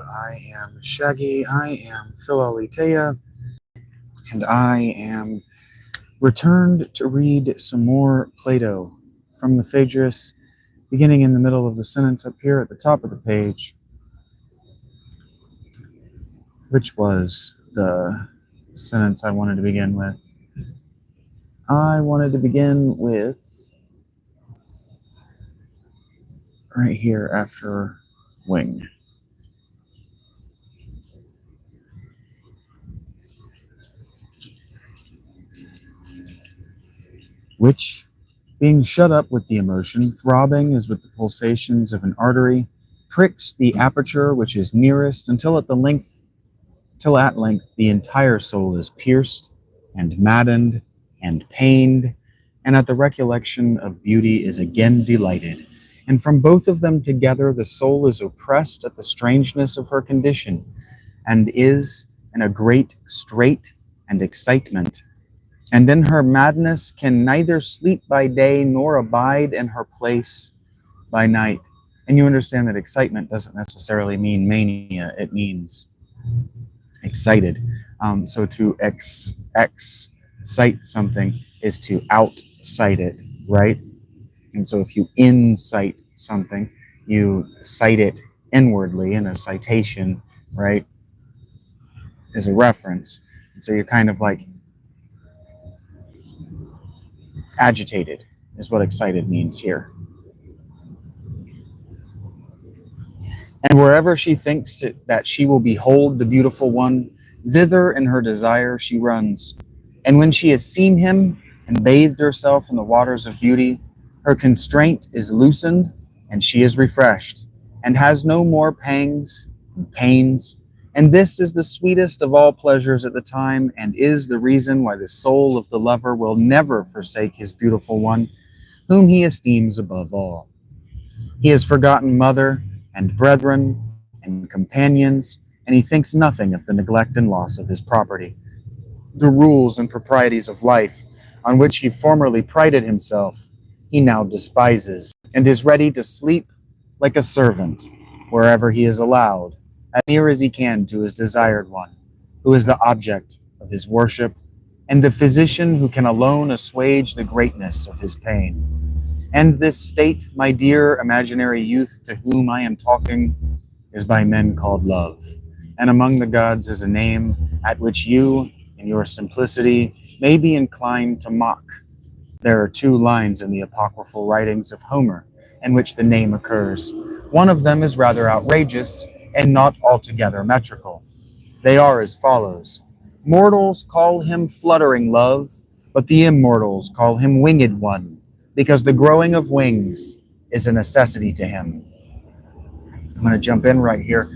I am Shaggy, I am Philolitea, and I am returned to read some more Plato from the Phaedrus, beginning in the middle of the sentence up here at the top of the page, which was the sentence I wanted to begin with. I wanted to begin with right here after wing. Which, being shut up with the emotion, throbbing as with the pulsations of an artery, pricks the aperture which is nearest until at length the entire soul is pierced and maddened and pained, and at the recollection of beauty is again delighted. And from both of them together the soul is oppressed at the strangeness of her condition, and is in a great strait and excitement, and in her madness can neither sleep by day nor abide in her place by night. And you understand that excitement doesn't necessarily mean mania, it means excited. So to excite something is to outcite it, right? And so if you incite something, you cite it inwardly, and a citation, right, is a reference. And so you're kind of like agitated is what excited means here. And wherever she thinks that she will behold the beautiful one, thither in her desire she runs. And when she has seen him and bathed herself in the waters of beauty, her constraint is loosened and she is refreshed, and has no more pangs and pains. And this is the sweetest of all pleasures at the time, and is the reason why the soul of the lover will never forsake his beautiful one, whom he esteems above all. He has forgotten mother and brethren and companions, and he thinks nothing of the neglect and loss of his property. The rules and proprieties of life, on which he formerly prided himself, he now despises, and is ready to sleep like a servant, wherever he is allowed, as near as he can to his desired one, who is the object of his worship, and the physician who can alone assuage the greatness of his pain. And this state, my dear imaginary youth, to whom I am talking, is by men called love, and among the gods is a name at which you, in your simplicity, may be inclined to mock. There are 2 lines in the apocryphal writings of Homer in which the name occurs. One of them is rather outrageous and not altogether metrical. They are as follows: mortals call him fluttering love, but the immortals call him winged one, because the growing of wings is a necessity to him. I'm going to jump in right here.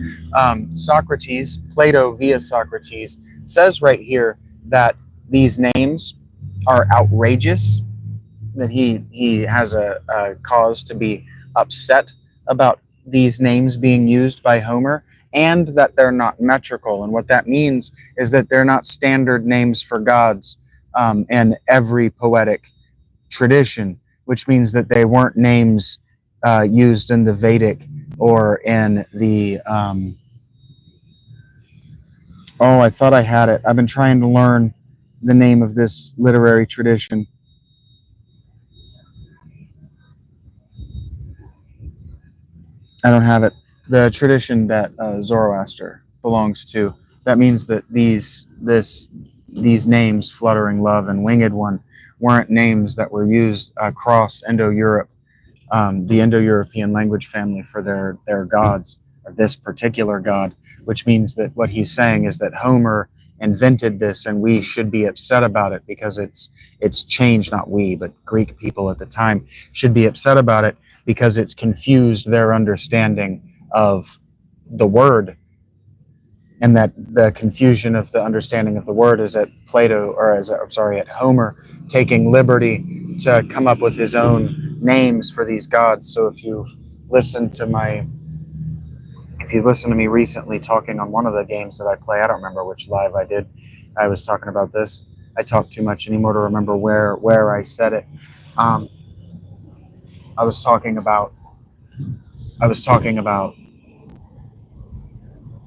Socrates, Plato via Socrates, says right here that these names are outrageous, that he has a cause to be upset about these names being used by Homer, and that they're not metrical. And what that means is that they're not standard names for gods in every poetic tradition, which means that they weren't names used in the Vedic or in the I thought I had it. I've been trying to learn the name of this literary tradition. I don't have it. The tradition that Zoroaster belongs to. That means that these names, Fluttering Love and Winged One, weren't names that were used across Indo-Europe, the Indo-European language family, for their gods, or this particular god, which means that what he's saying is that Homer invented this, and we should be upset about it because it's changed. Not we, but Greek people at the time should be upset about it because it's confused their understanding of the word, and that the confusion of the understanding of the word is at Plato, or at Homer, taking liberty to come up with his own names for these gods. So if you've listened to me recently talking on one of the games that I play, I don't remember which live I did, I was talking about this. I talk too much anymore to remember where I said it. I was talking about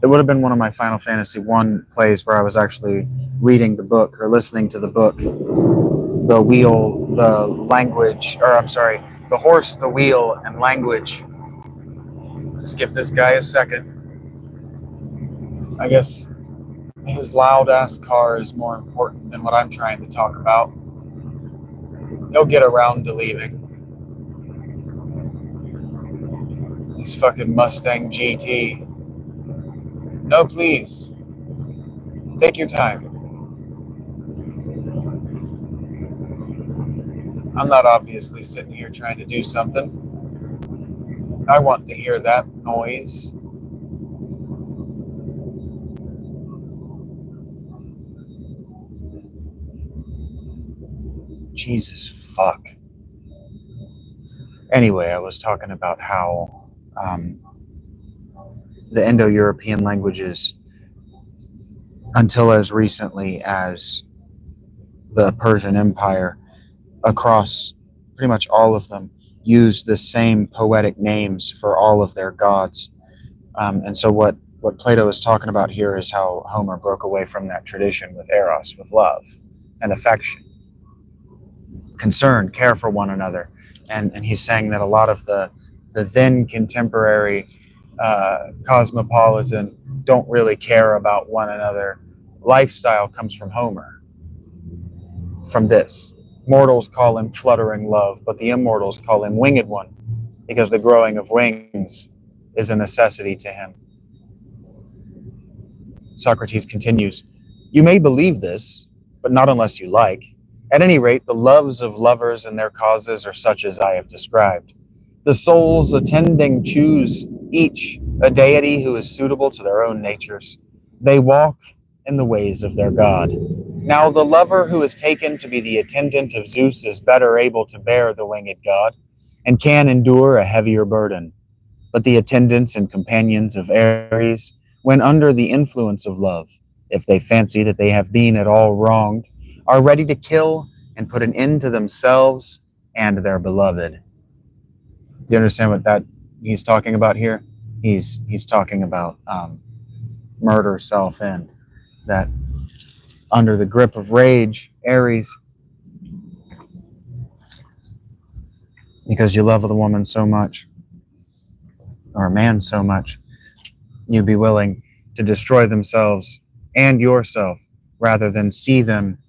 It would have been one of my Final Fantasy 1 plays where I was actually reading the book or listening to the book. The wheel, the language, or I'm sorry, the horse, the wheel, and language. Just give this guy a second. I guess his loud ass car is more important than what I'm trying to talk about. He'll get around to leaving. This fucking Mustang GT. No, please. Take your time. I'm not obviously sitting here trying to do something. I want to hear that noise. Jesus fuck. Anyway, I was talking about how the Indo-European languages, until as recently as the Persian Empire, across pretty much all of them, used the same poetic names for all of their gods. And so what Plato is talking about here is how Homer broke away from that tradition with eros, with love and affection, concern, care for one another. And he's saying that a lot of the then contemporary cosmopolitan don't really care about one another lifestyle comes from Homer, from this. Mortals call him fluttering love, but the immortals call him winged one, because the growing of wings is a necessity to him. Socrates continues, "You may believe this, but not unless you like. At any rate, the loves of lovers and their causes are such as I have described. The souls attending choose each a deity who is suitable to their own natures. They walk in the ways of their god. Now the lover who is taken to be the attendant of Zeus is better able to bear the winged god, and can endure a heavier burden. But the attendants and companions of Ares, when under the influence of love, if they fancy that they have been at all wronged, are ready to kill and put an end to themselves and their beloved." Do you understand what that he's talking about here? He's talking about murder, self-end. That under the grip of rage, Ares, because you love the woman so much, or a man so much, you'd be willing to destroy themselves and yourself rather than see them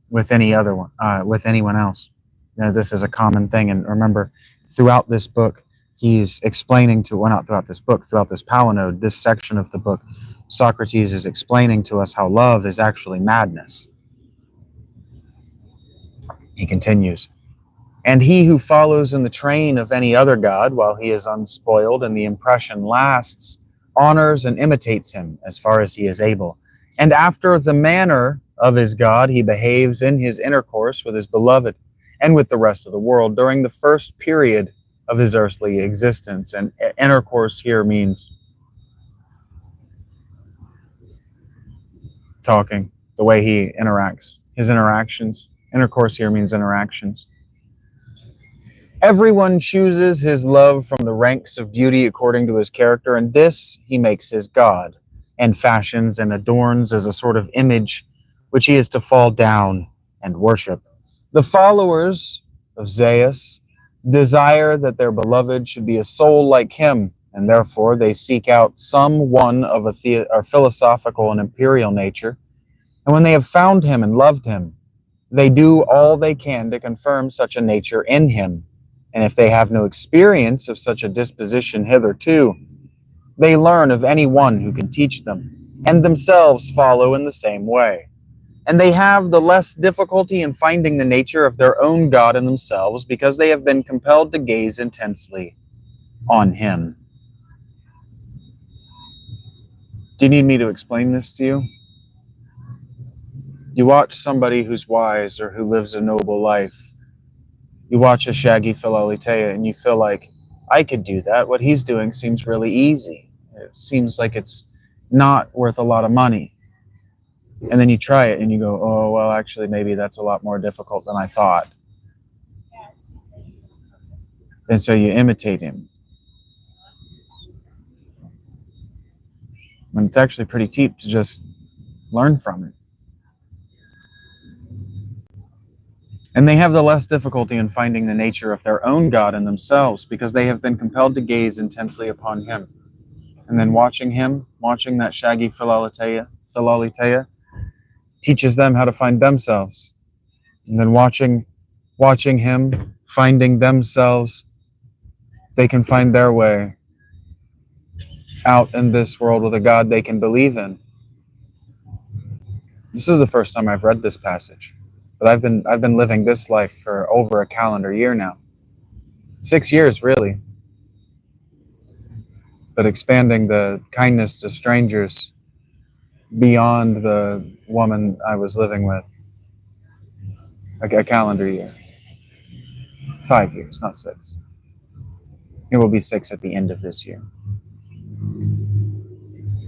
with any other one, with anyone else. You know, this is a common thing. And remember, throughout this book, he's explaining to, well, not throughout this book, throughout this palinode, this section of the book, Socrates is explaining to us how love is actually madness. He continues, "And he who follows in the train of any other god while he is unspoiled and the impression lasts, honors and imitates him as far as he is able. And after the manner of his god, he behaves in his intercourse with his beloved and with the rest of the world during the first period of his earthly existence." And intercourse here means talking, the way he interacts, his interactions. Intercourse here means interactions. "Everyone chooses his love from the ranks of beauty according to his character, and this he makes his god, and fashions and adorns as a sort of image which he is to fall down and worship. The followers of Zeus desire that their beloved should be a soul like him, and therefore they seek out some one of a philosophical and imperial nature. And when they have found him and loved him, they do all they can to confirm such a nature in him. And if they have no experience of such a disposition hitherto, they learn of any one who can teach them, and themselves follow in the same way. And they have the less difficulty in finding the nature of their own God in themselves, because they have been compelled to gaze intensely on him." Do you need me to explain this to you? You watch somebody who's wise or who lives a noble life. You watch a shaggy Philaulitea and you feel like, I could do that. What he's doing seems really easy. It seems like it's not worth a lot of money. And then you try it and you go, oh, well, actually, maybe that's a lot more difficult than I thought. And so you imitate him. And it's actually pretty cheap to just learn from it. And they have the less difficulty in finding the nature of their own God in themselves, because they have been compelled to gaze intensely upon him. And then watching him, watching that shaggy Philaletheia, teaches them how to find themselves. And then watching him, finding themselves, they can find their way out in this world with a God they can believe in. This is the first time I've read this passage, but I've been living this life for over a calendar year now. 6 years, really. But expanding the kindness to strangers beyond the woman I was living with. A calendar year. 5 years, not 6. It will be 6 at the end of this year.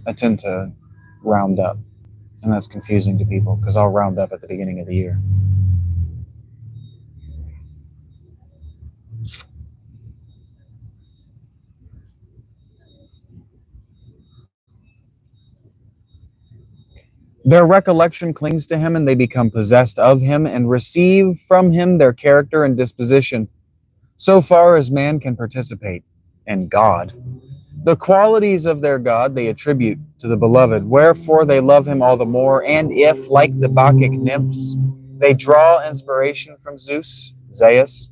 I tend to round up, and that's confusing to people because I'll round up at the beginning of the year. Their recollection clings to him, and they become possessed of him and receive from him their character and disposition, so far as man can participate in God. The qualities of their God they attribute to the beloved, wherefore they love him all the more. And if, like the Bacchic nymphs, they draw inspiration from Zeus,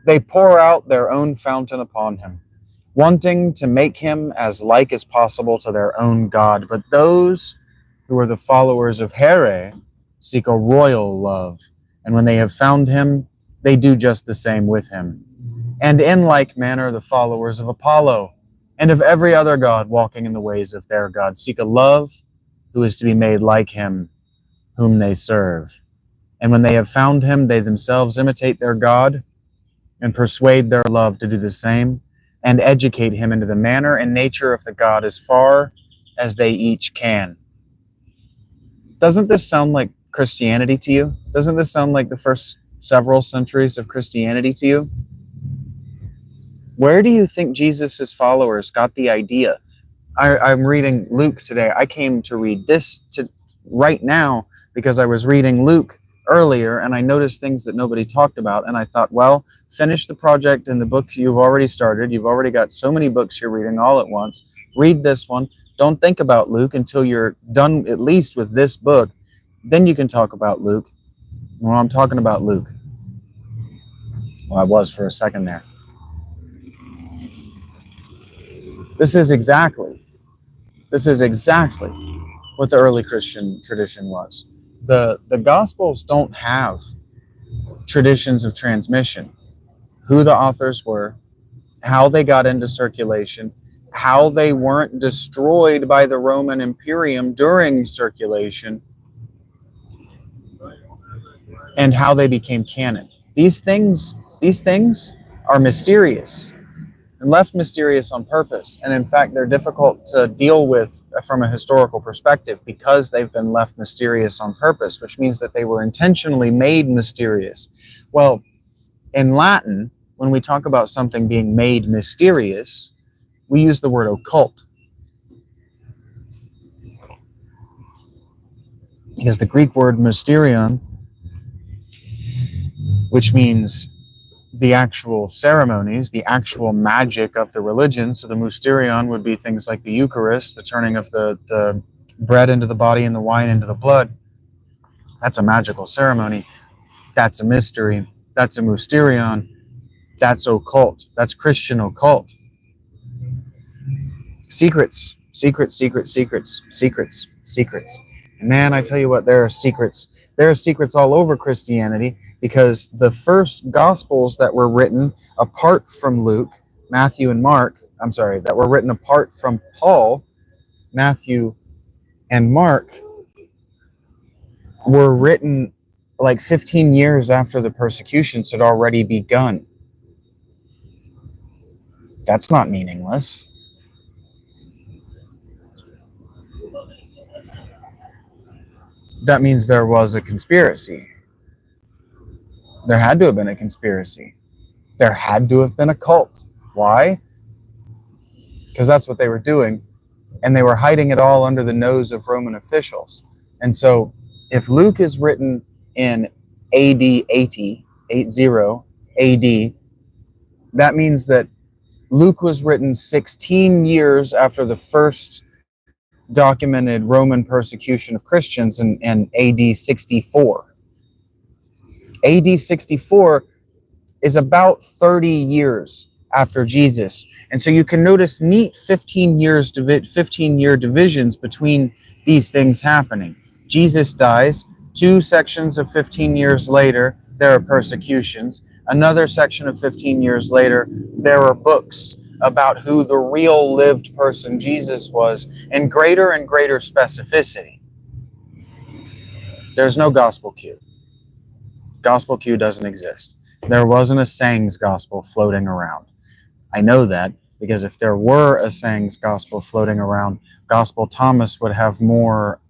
they pour out their own fountain upon him, wanting to make him as like as possible to their own God. But those who are the followers of Here seek a royal love, and when they have found him, they do just the same with him. And in like manner, the followers of Apollo and of every other god walking in the ways of their God seek a love who is to be made like him whom they serve. And when they have found him, they themselves imitate their God and persuade their love to do the same, and educate him into the manner and nature of the God as far as they each can. Doesn't this sound like Christianity to you? Doesn't this sound like the first several centuries of Christianity to you? Where do you think Jesus' followers got the idea? I'm reading Luke today. I came to read this right now because I was reading Luke earlier and I noticed things that nobody talked about. And I thought, well, finish the project in the book you've already started. You've already got so many books you're reading all at once. Read this one. Don't think about Luke until you're done at least with this book. Then you can talk about Luke. Well, I'm talking about Luke. Well, I was for a second there. This is exactly what the early Christian tradition was. The Gospels don't have traditions of transmission, who the authors were, how they got into circulation, how they weren't destroyed by the Roman Imperium during circulation, and how they became canon. These things are mysterious and left mysterious on purpose. And in fact, they're difficult to deal with from a historical perspective because they've been left mysterious on purpose, which means that they were intentionally made mysterious. Well, in Latin, when we talk about something being made mysterious, we use the word occult. Because the Greek word mysterion, which means the actual ceremonies, the actual magic of the religion. So the mysterion would be things like the Eucharist, the turning of the bread into the body and the wine into the blood. That's a magical ceremony. That's a mystery. That's a mysterion. That's occult. That's Christian occult. Secrets. And man, I tell you what, there are secrets. There are secrets all over Christianity, because the first Gospels that were written apart from Luke, Matthew and Mark, that were written apart from Paul, Matthew and Mark, were written like 15 years after the persecutions had already begun. That's not meaningless. That means there was a conspiracy. There had to have been a conspiracy. There had to have been a cult. Why? Because that's what they were doing. and they were hiding it all under the nose of Roman officials. And so if Luke is written in AD 80, 80 AD, that means that Luke was written 16 years after the first documented Roman persecution of Christians in AD 64. AD 64 is about 30 years after Jesus. And so you can notice neat 15-year divisions between these things happening. Jesus dies. 2 sections of 15 years later, there are persecutions. Another section of 15 years later, there are books about who the real lived person Jesus was in greater and greater specificity. There's no gospel queue. Gospel queue doesn't exist. There wasn't a sayings gospel floating around. I know that because if there were a sayings gospel floating around, Gospel Thomas would have more.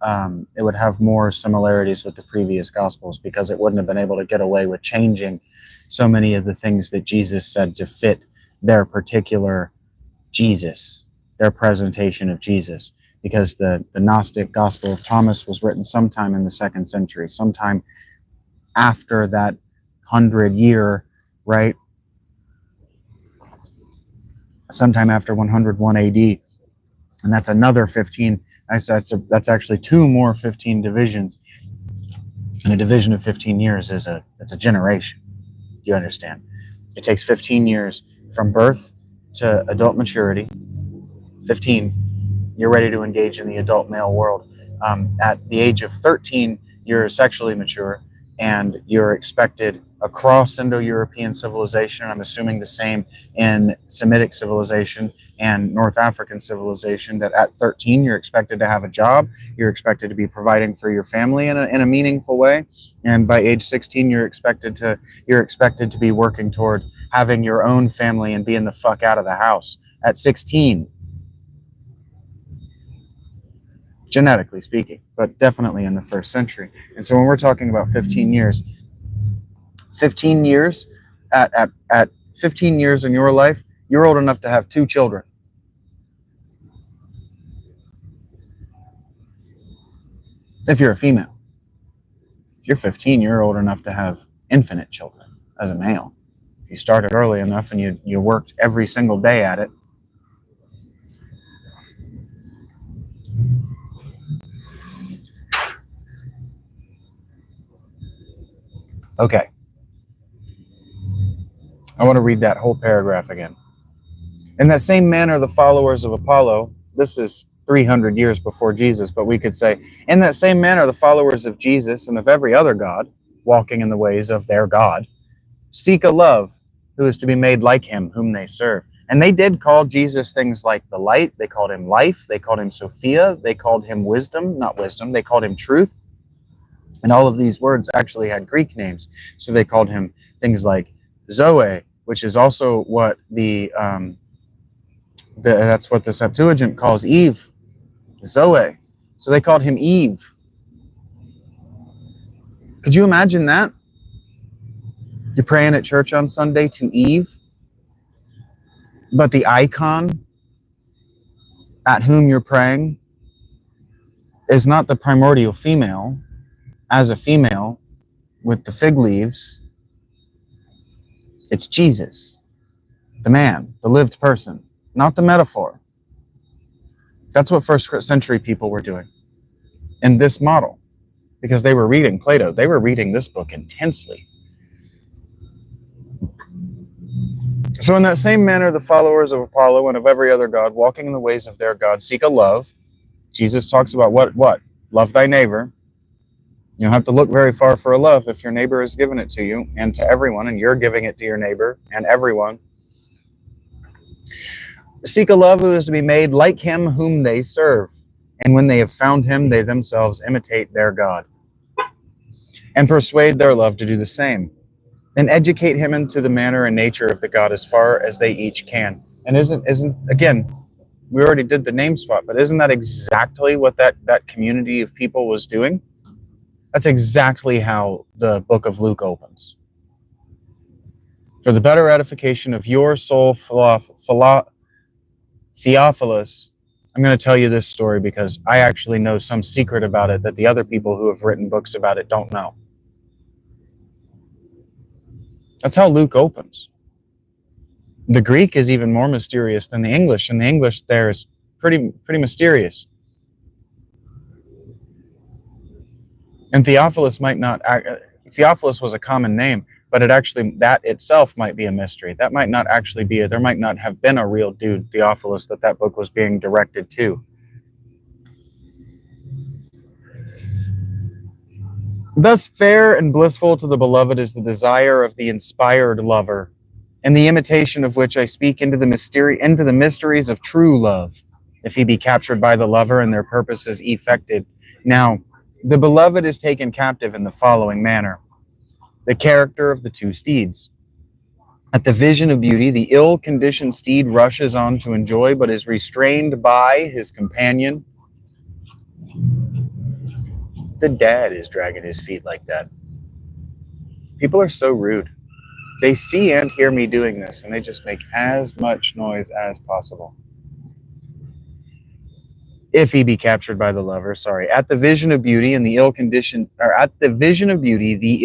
It would have more similarities with the previous gospels because it wouldn't have been able to get away with changing so many of the things that Jesus said to fit their particular Jesus, their presentation of Jesus. Because the Gnostic Gospel of Thomas was written sometime in the 2nd century, sometime after that 100-year, right? Sometime after 101 AD, and that's another 15. That's actually 2 more 15 divisions, and a division of 15 years is a generation. You understand? It takes 15 years from birth to adult maturity. 15, you're ready to engage in the adult male world. At the age of 13, you're sexually mature, and you're expected across Indo-European civilization, I'm assuming the same in Semitic civilization and North African civilization, that at 13 you're expected to have a job, you're expected to be providing for your family in a meaningful way, and by age 16 you're expected to be working toward having your own family and being the fuck out of the house at 16. Genetically speaking, but definitely in the 1st century. And so when we're talking about 15 years, at 15 years in your life, you're old enough to have 2 children. If you're a female. If you're 15, you're old enough to have infinite children as a male. If you started early enough and you worked every single day at it. Okay. I want to read that whole paragraph again. In that same manner, the followers of Apollo, this is 300 years before Jesus, but we could say, in that same manner, the followers of Jesus and of every other god, walking in the ways of their God, seek a love who is to be made like him whom they serve. And they did call Jesus things like the light, they called him life, they called him Sophia, they called him wisdom, not wisdom, they called him truth. And all of these words actually had Greek names. So they called him things like Zoe, which is also what that's what the Septuagint calls Eve, Zoe. So they called him Eve. Could you imagine that? You're praying at church on Sunday to Eve, but the icon at whom you're praying is not the primordial female as a female with the fig leaves. It's Jesus, the man, the lived person, not the metaphor. That's what 1st century people were doing in this model, because they were reading Plato. They were reading this book intensely. So in that same manner, the followers of Apollo and of every other god, walking in the ways of their God, seek a love. Jesus talks about what? Love thy neighbor. You don't have to look very far for a love if your neighbor has given it to you and to everyone, and you're giving it to your neighbor and everyone. Seek a love who is to be made like him whom they serve. And when they have found him, they themselves imitate their God and persuade their love to do the same. And educate him into the manner and nature of the God as far as they each can. And isn't again, we already did the name swap, but isn't that exactly what that community of people was doing? That's exactly how the book of Luke opens. For the better edification of your soul, Theophilus, I'm going to tell you this story because I actually know some secret about it that the other people who have written books about it don't know. That's how Luke opens. The Greek is even more mysterious than the English, and the English there is pretty mysterious. And Theophilus Theophilus was a common name, but that itself might be a mystery. That might not actually be there might not have been a real dude, Theophilus, that book was being directed to. Thus fair and blissful to the beloved is the desire of the inspired lover, and the imitation of which I speak into the mysteries of true love, if he be captured by the lover and their purposes effected. Now, the beloved is taken captive in the following manner. The character of the two steeds. At the vision of beauty, the ill-conditioned steed rushes on to enjoy, but is restrained by his companion. The dad is dragging his feet like that. People are so rude. They see and hear me doing this, and they just make as much noise as possible. If he be captured by the lover, at the vision of beauty the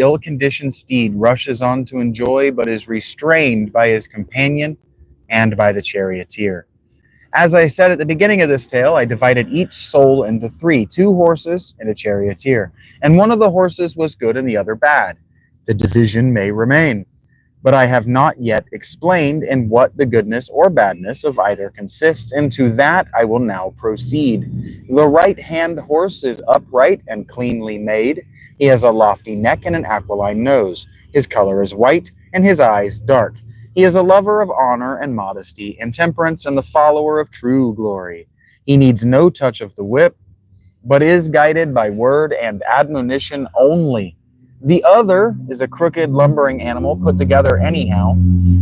ill-conditioned steed rushes on to enjoy, but is restrained by his companion and by the charioteer. As I said at the beginning of this tale, I divided each soul into three, 2 horses and a charioteer, and one of the horses was good and the other bad. The division may remain, but I have not yet explained in what the goodness or badness of either consists, and to that I will now proceed. The right-hand horse is upright and cleanly made. He has a lofty neck and an aquiline nose. His color is white, and his eyes dark. He is a lover of honor and modesty and temperance, and the follower of true glory. He needs no touch of the whip, but is guided by word and admonition only. The other is a crooked, lumbering animal put together anyhow.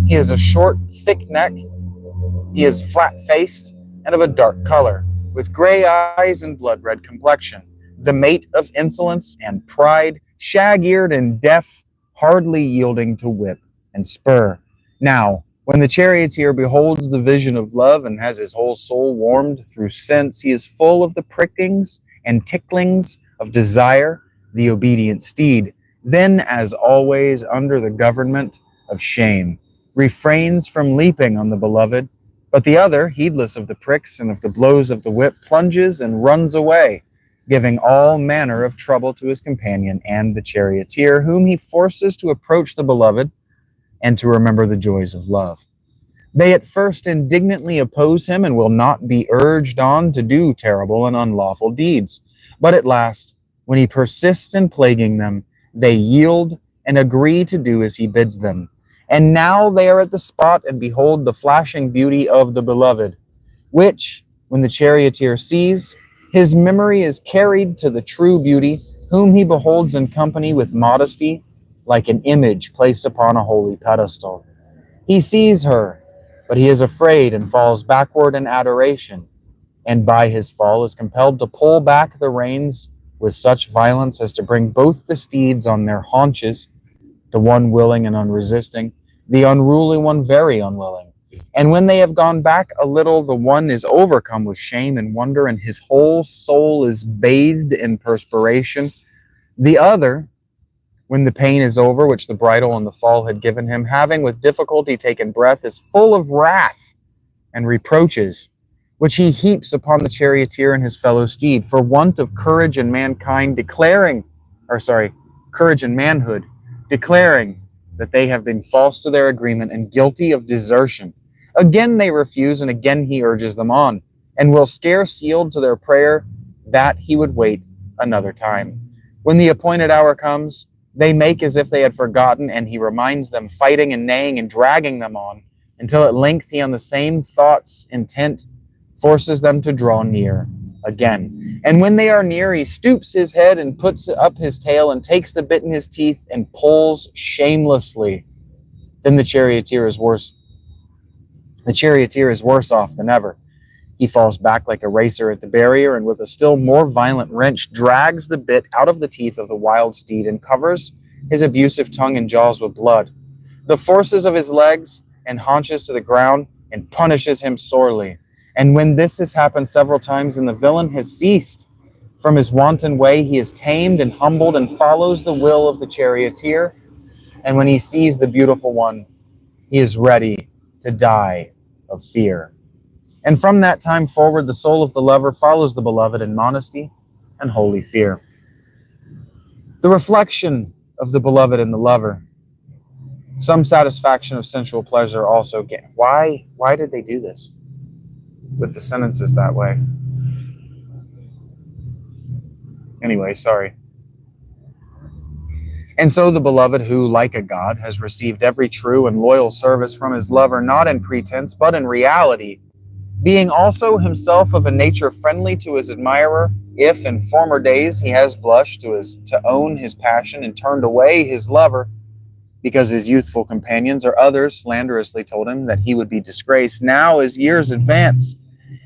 He has a short, thick neck. He is flat-faced and of a dark color, with gray eyes and blood-red complexion. The mate of insolence and pride, shag-eared and deaf, hardly yielding to whip and spur. Now, when the charioteer beholds the vision of love and has his whole soul warmed through sense, he is full of the prickings and ticklings of desire, the obedient steed. Then, as always, under the government of shame, refrains from leaping on the beloved, but the other, heedless of the pricks and of the blows of the whip, plunges and runs away, giving all manner of trouble to his companion and the charioteer, whom he forces to approach the beloved and to remember the joys of love. They at first indignantly oppose him and will not be urged on to do terrible and unlawful deeds, but at last, when he persists in plaguing them, they yield and agree to do as he bids them. And now they are at the spot and behold the flashing beauty of the beloved, which, when the charioteer sees, his memory is carried to the true beauty, whom he beholds in company with modesty, like an image placed upon a holy pedestal. He sees her, but he is afraid and falls backward in adoration, and by his fall is compelled to pull back the reins with such violence as to bring both the steeds on their haunches, the one willing and unresisting, the unruly one very unwilling. And when they have gone back a little, the one is overcome with shame and wonder, and his whole soul is bathed in perspiration. The other, when the pain is over, which the bridle and the fall had given him, having with difficulty taken breath, is full of wrath and reproaches, which he heaps upon the charioteer and his fellow steed, for want of courage and manhood, declaring that they have been false to their agreement and guilty of desertion. Again they refuse, and again he urges them on, and will scarce yield to their prayer that he would wait another time. When the appointed hour comes, they make as if they had forgotten, and he reminds them, fighting and neighing and dragging them on, until at length he, on the same thoughts intent, forces them to draw near again. And when they are near, he stoops his head and puts up his tail and takes the bit in his teeth and pulls shamelessly. Then the charioteer is worse off than ever. He falls back like a racer at the barrier, and with a still more violent wrench drags the bit out of the teeth of the wild steed and covers his abusive tongue and jaws with blood, the forces of his legs and haunches to the ground, and punishes him sorely. And when this has happened several times and the villain has ceased from his wanton way, he is tamed and humbled and follows the will of the charioteer. And when he sees the beautiful one, he is ready to die of fear. And from that time forward, the soul of the lover follows the beloved in modesty and holy fear. The reflection of the beloved in the lover. Some satisfaction of sensual pleasure also get. Why did they do this with the sentences that way? Anyway, sorry. And so the beloved who, like a god, has received every true and loyal service from his lover, not in pretense, but in reality, being also himself of a nature friendly to his admirer, if in former days he has blushed to own his passion and turned away his lover, because his youthful companions or others slanderously told him that he would be disgraced, now as years advance,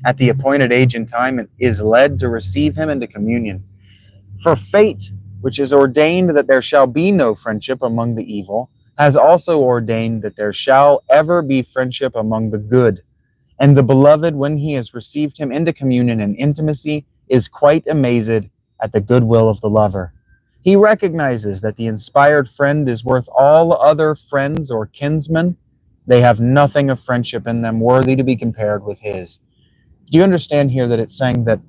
at the appointed age and time, is led to receive him into communion. For fate, which has ordained that there shall be no friendship among the evil, has also ordained that there shall ever be friendship among the good. And the beloved, when he has received him into communion and intimacy, is quite amazed at the goodwill of the lover. He recognizes that the inspired friend is worth all other friends or kinsmen. They have nothing of friendship in them worthy to be compared with his. Do you understand here that it's saying that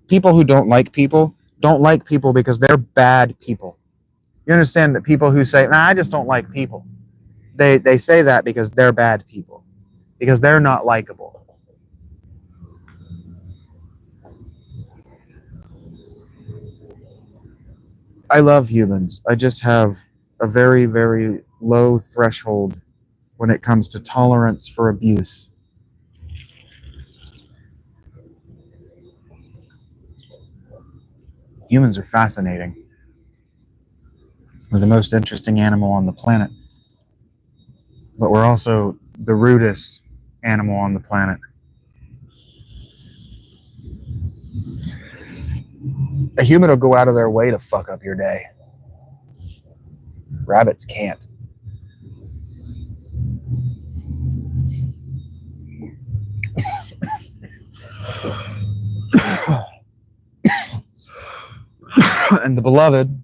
people who don't like people because they're bad people? You understand that people who say, I just don't like people, they say that because they're bad people, because they're not likable. I love humans. I just have a very, very low threshold when it comes to tolerance for abuse. Humans are fascinating. We're the most interesting animal on the planet, but we're also the rudest animal on the planet. A human will go out of their way to fuck up your day. Rabbits can't. And the beloved,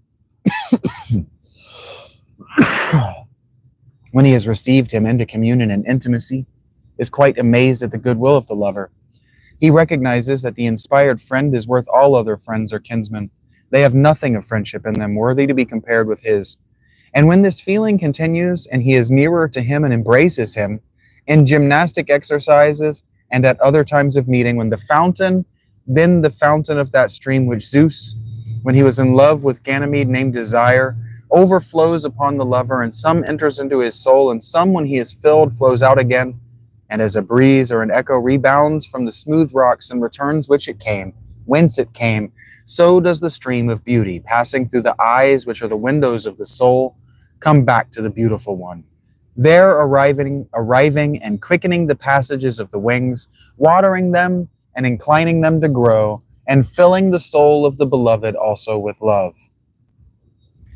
when he has received him into communion and intimacy, is quite amazed at the goodwill of the lover. He recognizes that the inspired friend is worth all other friends or kinsmen. They have nothing of friendship in them worthy to be compared with his. And when this feeling continues and he is nearer to him and embraces him, in gymnastic exercises and at other times of meeting, then the fountain of that stream which Zeus, when he was in love with Ganymede, named Desire, overflows upon the lover, and some enters into his soul, and some, when he is filled, flows out again, and as a breeze or an echo rebounds from the smooth rocks and returns whence it came, so does the stream of beauty, passing through the eyes, which are the windows of the soul, come back to the beautiful one. There arriving and quickening the passages of the wings, watering them and inclining them to grow, and filling the soul of the beloved also with love.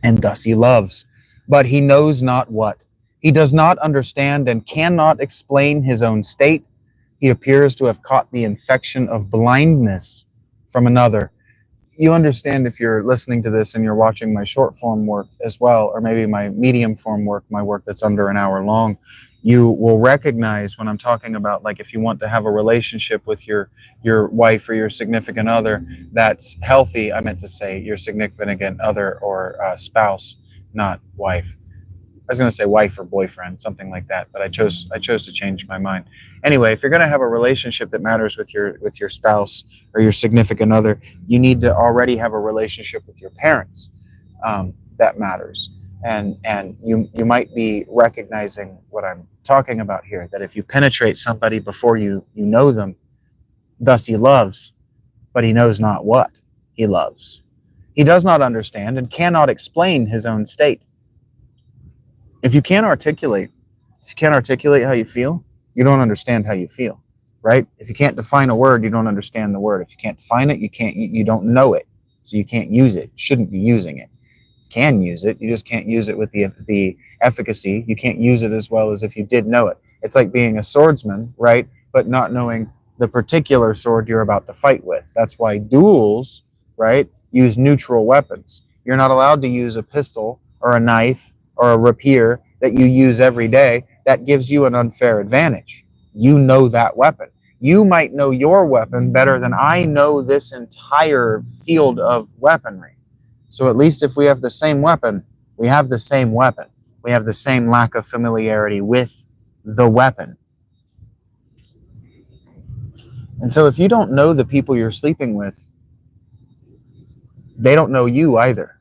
And thus he loves, but he knows not what. He does not understand and cannot explain his own state. He appears to have caught the infection of blindness from another. You understand, if you're listening to this and you're watching my short form work as well, or maybe my medium form work, my work that's under an hour long, you will recognize when I'm talking about, like, if you want to have a relationship with your wife or your significant other that's healthy, I meant to say your significant other or spouse, not wife. I was going to say wife or boyfriend, something like that, but I chose to change my mind. Anyway, if you're going to have a relationship that matters with your spouse or your significant other, you need to already have a relationship with your parents that matters. And you might be recognizing what I'm talking about here, that if you penetrate somebody before you know them, thus he loves, but he knows not what he loves. He does not understand and cannot explain his own state. If you can't articulate how you feel, you don't understand how you feel, right? If you can't define a word, you don't understand the word. If you can't define it, you don't know it, so you can't use it. You shouldn't be using it. You can use it, you just can't use it with the efficacy. You can't use it as well as if you did know it. It's like being a swordsman, right? But not knowing the particular sword you're about to fight with. That's why duels, right, use neutral weapons. You're not allowed to use a pistol or a knife or a rapier that you use every day. That gives you an unfair advantage. You know that weapon. You might know your weapon better than I know this entire field of weaponry. So at least if we have the same weapon, we have the same weapon. We have the same lack of familiarity with the weapon. And so if you don't know the people you're sleeping with, they don't know you either.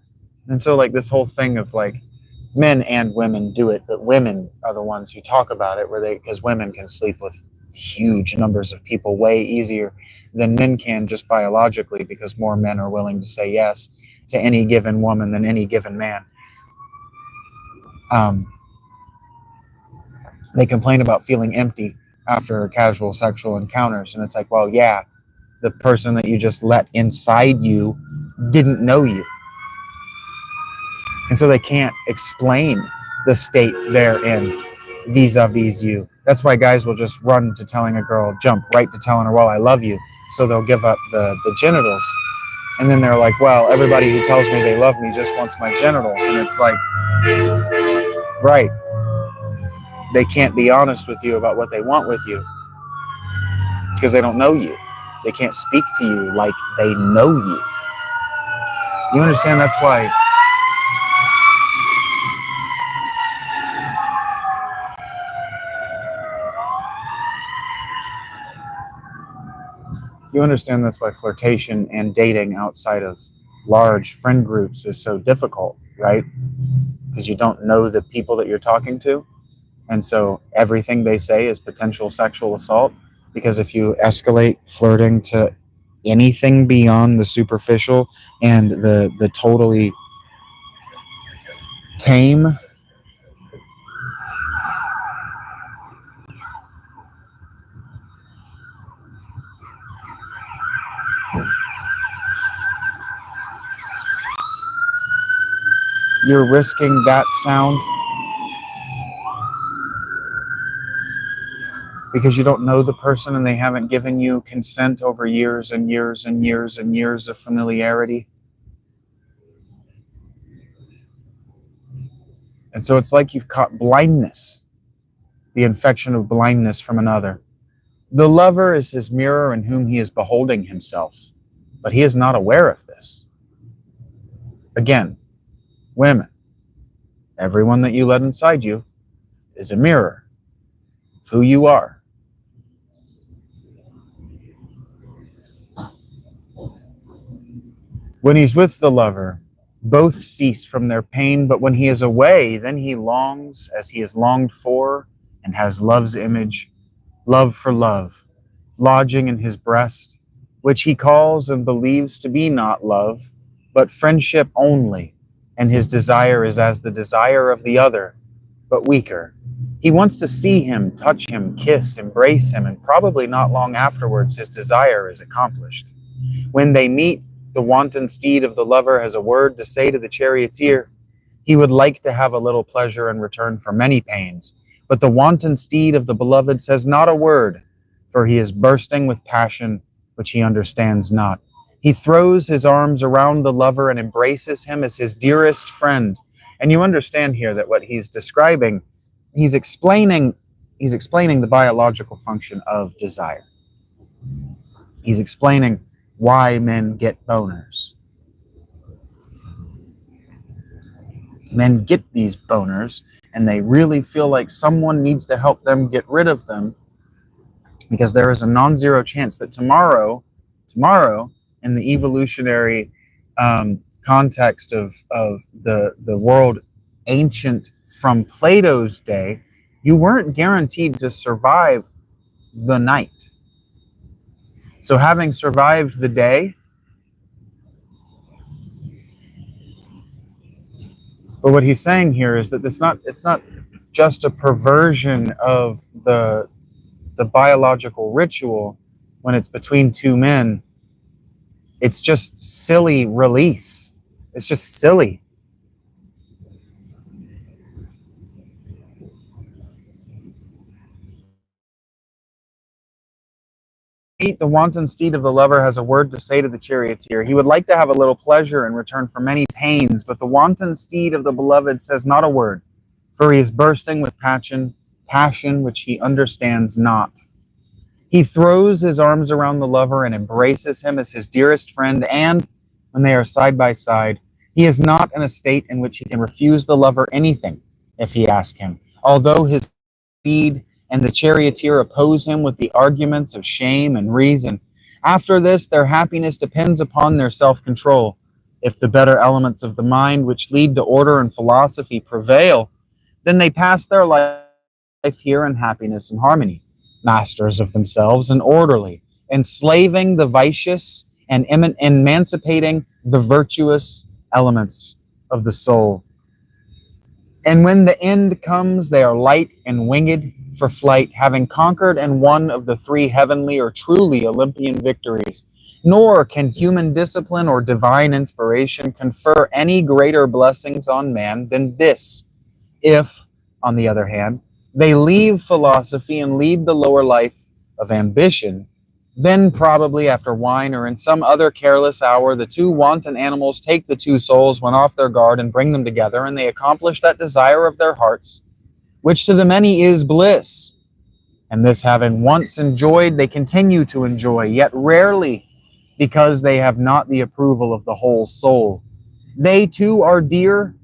And so like this whole thing of like men and women do it, but women are the ones who talk about it because women can sleep with huge numbers of people way easier than men can just biologically, because more men are willing to say yes to any given woman than any given man. They complain about feeling empty after casual sexual encounters. And it's like, well, yeah, the person that you just let inside you didn't know you. And so they can't explain the state they're in vis-a-vis you. That's why guys will just run to telling a girl, jump right to telling her, well, I love you. So they'll give up the genitals. And then they're like, well, everybody who tells me they love me just wants my genitals. And it's like, right. They can't be honest with you about what they want with you because they don't know you. They can't speak to you like they know you. You understand? That's why that's why flirtation and dating outside of large friend groups is so difficult, right? Because you don't know the people that you're talking to. And so everything they say is potential sexual assault. Because if you escalate flirting to anything beyond the superficial and the totally tame, you're risking that sound because you don't know the person and they haven't given you consent over years and years and years and years of familiarity. And so it's like you've caught blindness, the infection of blindness from another. The lover is his mirror in whom he is beholding himself, but he is not aware of this. Again, women, everyone that you let inside you is a mirror of who you are. When he's with the lover, both cease from their pain, but when he is away, then he longs as he has longed for and has love's image, love for love, lodging in his breast, which he calls and believes to be not love, but friendship only, and his desire is as the desire of the other, but weaker. He wants to see him, touch him, kiss, embrace him, and probably not long afterwards his desire is accomplished. When they meet, the wanton steed of the lover has a word to say to the charioteer. He would like to have a little pleasure in return for many pains, but the wanton steed of the beloved says not a word, for he is bursting with passion which he understands not. He throws his arms around the lover and embraces him as his dearest friend. And you understand here that what he's describing, he's explaining the biological function of desire. He's explaining why men get boners. Men get these boners and they really feel like someone needs to help them get rid of them, because there is a non-zero chance that tomorrow, in the evolutionary context of the world ancient from Plato's day, you weren't guaranteed to survive the night. So having survived the day, but what he's saying here is that it's not just a perversion of the biological ritual when it's between two men. It's just silly release. It's just silly. night, the wanton steed of the lover has a word to say to the charioteer. He would like to have a little pleasure in return for many pains, but the wanton steed of the beloved says not a word, for he is bursting with passion which he understands not. He throws his arms around the lover and embraces him as his dearest friend, and when they are side by side, he is not in a state in which he can refuse the lover anything if he asks him, although his steed and the charioteer oppose him with the arguments of shame and reason. After this, their happiness depends upon their self-control. If the better elements of the mind which lead to order and philosophy prevail, then they pass their life here in happiness and harmony, masters of themselves and orderly, enslaving the vicious and emancipating the virtuous elements of the soul. And when the end comes, they are light and winged for flight, having conquered and won of the three heavenly or truly Olympian victories. Nor can human discipline or divine inspiration confer any greater blessings on man than this, if, on the other hand, they leave philosophy and lead the lower life of ambition. Then probably after wine or in some other careless hour, the two wanton animals take the two souls when off their guard and bring them together, and they accomplish that desire of their hearts, which to the many is bliss. And this having once enjoyed, they continue to enjoy, yet rarely, because they have not the approval of the whole soul. They too are dear,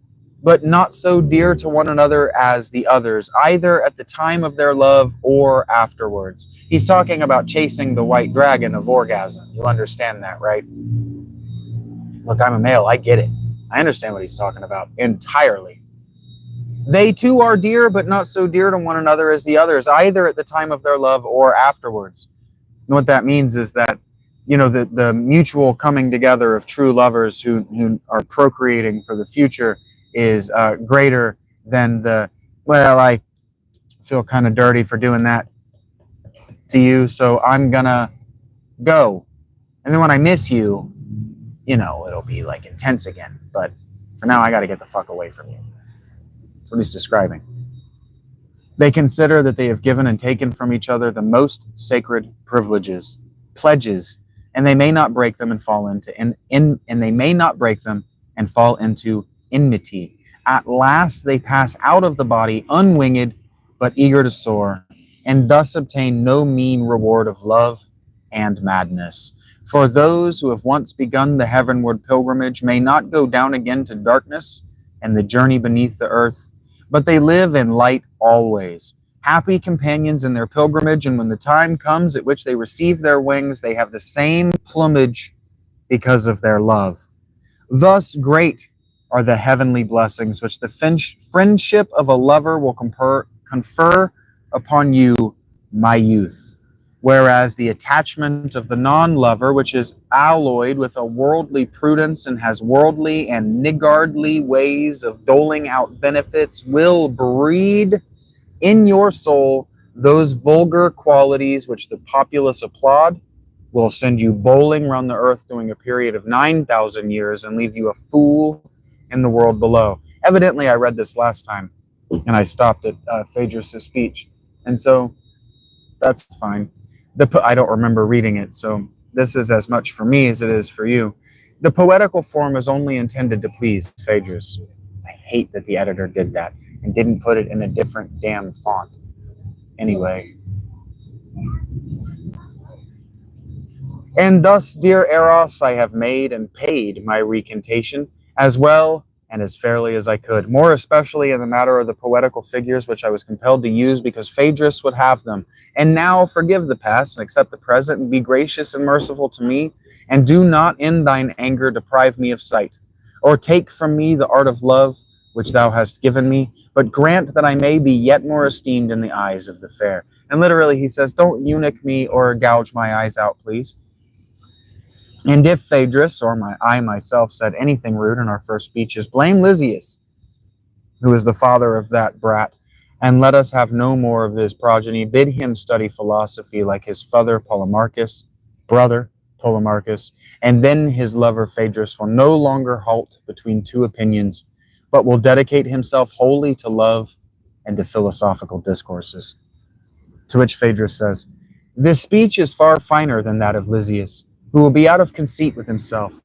but not so dear to one another as the others, either at the time of their love or afterwards. He's talking about chasing the white dragon of orgasm. You understand that, right? Look, I'm a male. I get it. I understand what he's talking about entirely. They too are dear, but not so dear to one another as the others, either at the time of their love or afterwards. And what that means is that, you know, the mutual coming together of true lovers who are procreating for the future is greater than the, well, I feel kind of dirty for doing that to you, so I'm gonna go. And then when I miss you, you know, it'll be like intense again. But for now, I got to get the fuck away from you. That's what he's describing. They consider that they have given and taken from each other the most sacred privileges, pledges, and they may not break them and fall into enmity. At last they pass out of the body unwinged but eager to soar, and thus obtain no mean reward of love and madness. For those who have once begun the heavenward pilgrimage may not go down again to darkness and the journey beneath the earth, but they live in light always, happy companions in their pilgrimage, and when the time comes at which they receive their wings, they have the same plumage because of their love. Thus great are the heavenly blessings which the friendship of a lover will confer upon you, my youth, whereas the attachment of the non-lover, which is alloyed with a worldly prudence and has worldly and niggardly ways of doling out benefits, will breed in your soul those vulgar qualities which the populace applaud, will send you bowling round the earth during a period of 9,000 years and leave you a fool in the world below. Evidently, I read this last time, and I stopped at Phaedrus' speech. And so that's fine. I don't remember reading it, so this is as much for me as it is for you. The poetical form is only intended to please Phaedrus. I hate that the editor did that and didn't put it in a different damn font. Anyway. And thus, dear Eros, I have made and paid my recantation as well and as fairly as I could, more especially in the matter of the poetical figures which I was compelled to use because Phaedrus would have them. And now forgive the past and accept the present, and be gracious and merciful to me, and do not in thine anger deprive me of sight, or take from me the art of love which thou hast given me, but grant that I may be yet more esteemed in the eyes of the fair. And literally he says, don't eunuch me or gouge my eyes out, please. And if Phaedrus, or I myself, said anything rude in our first speeches, blame Lysias, who is the father of that brat, and let us have no more of this progeny. Bid him study philosophy like his brother Polemarchus, and then his lover Phaedrus will no longer halt between two opinions, but will dedicate himself wholly to love and to philosophical discourses. To which Phaedrus says, This speech is far finer than that of Lysias, who will be out of conceit with himself.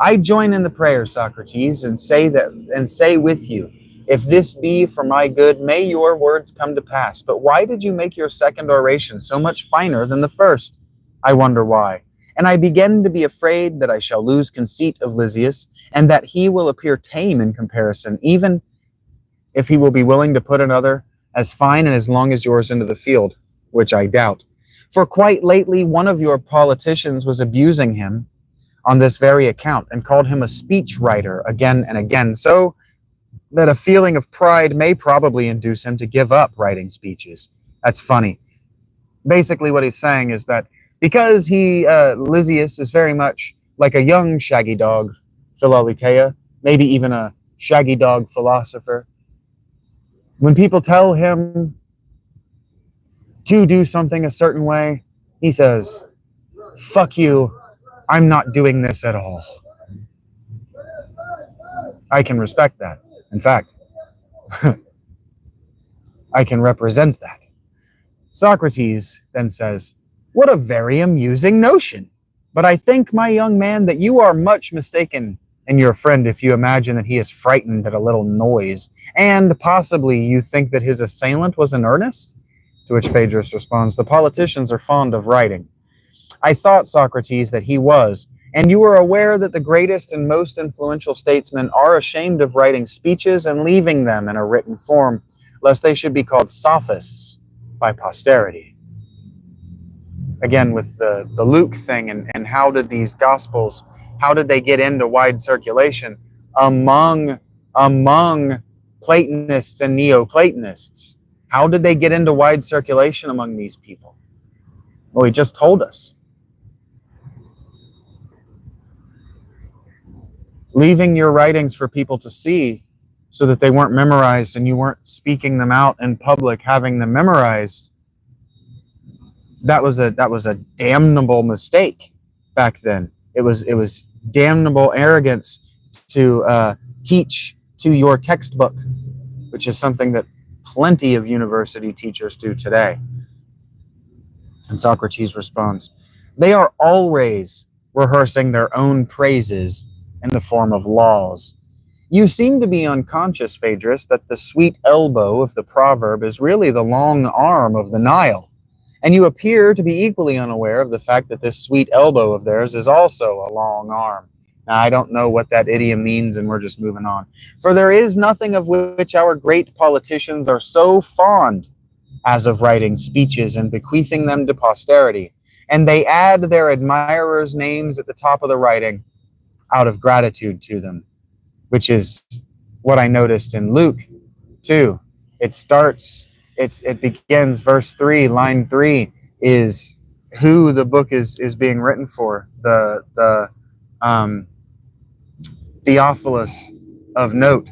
I join in the prayer, Socrates, and say with you, if this be for my good, may your words come to pass. But why did you make your second oration so much finer than the first? I wonder why. And I begin to be afraid that I shall lose conceit of Lysias, and that he will appear tame in comparison, even if he will be willing to put another as fine and as long as yours into the field, which I doubt. For quite lately, one of your politicians was abusing him on this very account and called him a speech writer again and again, so that a feeling of pride may probably induce him to give up writing speeches. That's funny. Basically, what he's saying is that because Lysias is very much like a young shaggy dog, Philolitea, maybe even a shaggy dog philosopher, when people tell him to do something a certain way, he says, fuck you, I'm not doing this at all. I can respect that. In fact, I can represent that. Socrates then says, what a very amusing notion. But I think, my young man, that you are much mistaken in your friend if you imagine that he is frightened at a little noise, and possibly you think that his assailant was in earnest? To which Phaedrus responds, the politicians are fond of writing. I thought, Socrates, that he was, and you are aware that the greatest and most influential statesmen are ashamed of writing speeches and leaving them in a written form, lest they should be called sophists by posterity. Again, with the Luke thing, and how did these Gospels, how did they get into wide circulation among Platonists and Neoplatonists? How did they get into wide circulation among these people? Well, he just told us. Leaving your writings for people to see so that they weren't memorized and you weren't speaking them out in public, having them memorized, that was a damnable mistake back then. It was damnable arrogance to teach to your textbook, which is something that plenty of university teachers do today. And Socrates responds, they are always rehearsing their own praises in the form of laws. You seem to be unconscious, Phaedrus, that the sweet elbow of the proverb is really the long arm of the Nile. And you appear to be equally unaware of the fact that this sweet elbow of theirs is also a long arm. Now, I don't know what that idiom means, and we're just moving on. For there is nothing of which our great politicians are so fond as of writing speeches and bequeathing them to posterity. And they add their admirers' names at the top of the writing out of gratitude to them, which is what I noticed in Luke too. It begins, verse 3, line 3 is who the book is being written for, the Theophilus of note.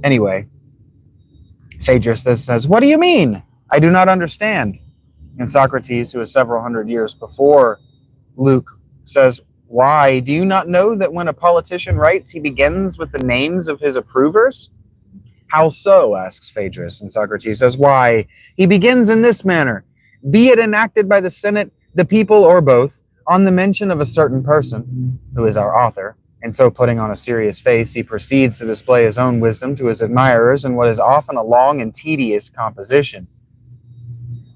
Anyway, Phaedrus says, what do you mean? I do not understand. And Socrates, who is several hundred years before Luke, says, why? Do you not know that when a politician writes, he begins with the names of his approvers? How so? Asks Phaedrus. And Socrates says, why? He begins in this manner. Be it enacted by the Senate, the people, or both, on the mention of a certain person, who is our author, and so putting on a serious face, he proceeds to display his own wisdom to his admirers in what is often a long and tedious composition.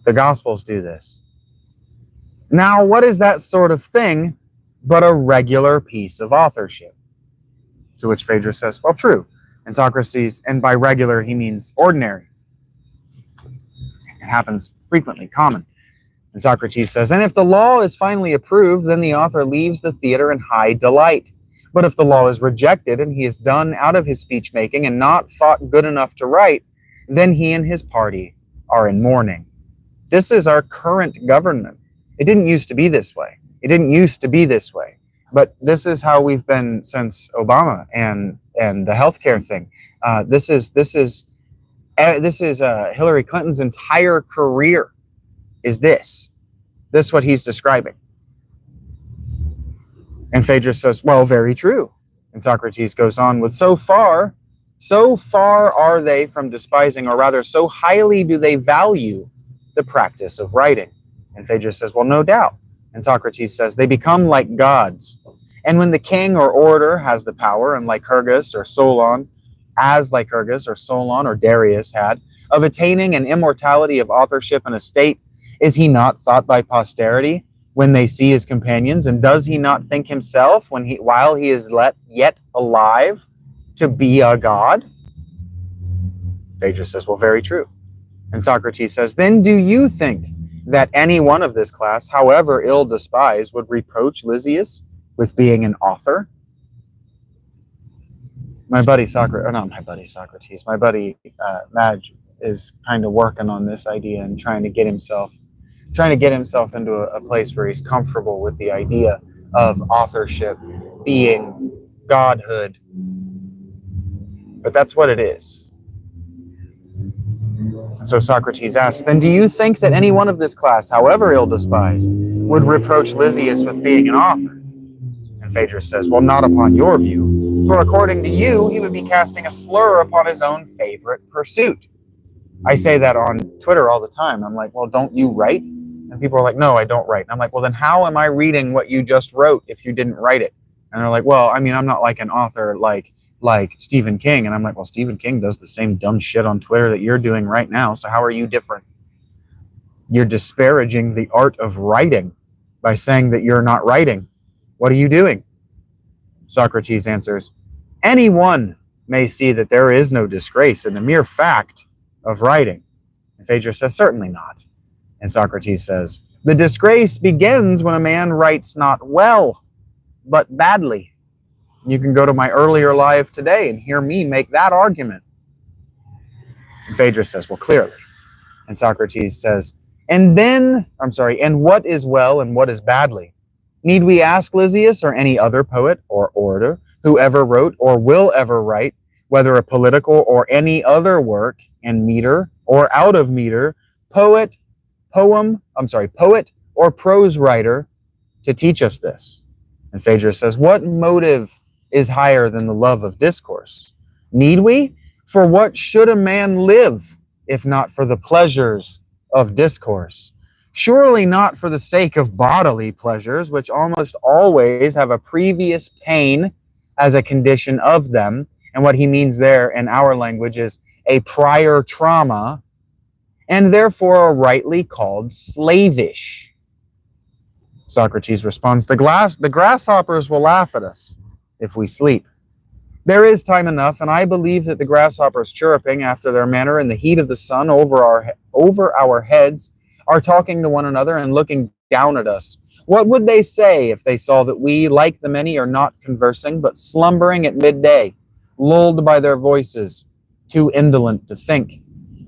The Gospels do this. Now, what is that sort of thing but a regular piece of authorship? To which Phaedrus says, well, true. And Socrates, and by regular, he means ordinary. It happens frequently, common. And Socrates says, and if the law is finally approved, then the author leaves the theater in high delight. But if the law is rejected and he is done out of his speech-making and not thought good enough to write, then he and his party are in mourning. This is our current government. It didn't used to be this way. It didn't used to be this way. But this is how we've been since Obama and the healthcare thing. This is Hillary Clinton's entire career. Is this what he's describing? And Phaedrus says, well, very true. And Socrates goes on with, so far, So far are they from despising, or rather, so highly do they value the practice of writing. And Phaedrus says, well, no doubt. And Socrates says, they become like gods. And when the king or orator has the power, and Lycurgus or Solon, as Lycurgus or Solon or Darius had, of attaining an immortality of authorship and estate, is he not thought by posterity when they see his companions? And does he not think himself, while he is yet alive, to be a god? Phaedrus says, well, very true. And Socrates says, then do you think that any one of this class, however ill despised, would reproach Lysias with being an author? My buddy Socrates, my buddy Madge is kind of working on this idea and trying to get himself into a place where he's comfortable with the idea of authorship being godhood. But that's what it is. And so Socrates asks, then do you think that any one of this class, however ill despised, would reproach Lysias with being an author? And Phaedrus says, well, not upon your view, for according to you, he would be casting a slur upon his own favorite pursuit. I say that on Twitter all the time. I'm like, well, don't you write? And people are like, no, I don't write. And I'm like, well, then how am I reading what you just wrote if you didn't write it? And they're like, well, I mean, I'm not like an author like Stephen King. And I'm like, well, Stephen King does the same dumb shit on Twitter that you're doing right now. So how are you different? You're disparaging the art of writing by saying that you're not writing. What are you doing? Socrates answers, anyone may see that there is no disgrace in the mere fact of writing. And Phaedrus says, certainly not. And Socrates says, the disgrace begins when a man writes not well, but badly. You can go to my earlier live today and hear me make that argument. And Phaedrus says, well, clearly. And Socrates says, and what is well and what is badly? Need we ask Lysias or any other poet or orator who ever wrote or will ever write, whether a political or any other work in meter or out of meter, poet or prose writer, to teach us this? And Phaedrus says, what motive is higher than the love of discourse? Need we? For what should a man live, if not for the pleasures of discourse? Surely not for the sake of bodily pleasures, which almost always have a previous pain as a condition of them. And what he means there in our language is a prior trauma, and therefore are rightly called slavish. Socrates responds, the grasshoppers will laugh at us if we sleep. There is time enough, and I believe that the grasshoppers chirruping after their manner in the heat of the sun over our heads are talking to one another and looking down at us. What would they say if they saw that we, like the many, are not conversing, but slumbering at midday, lulled by their voices, too indolent to think?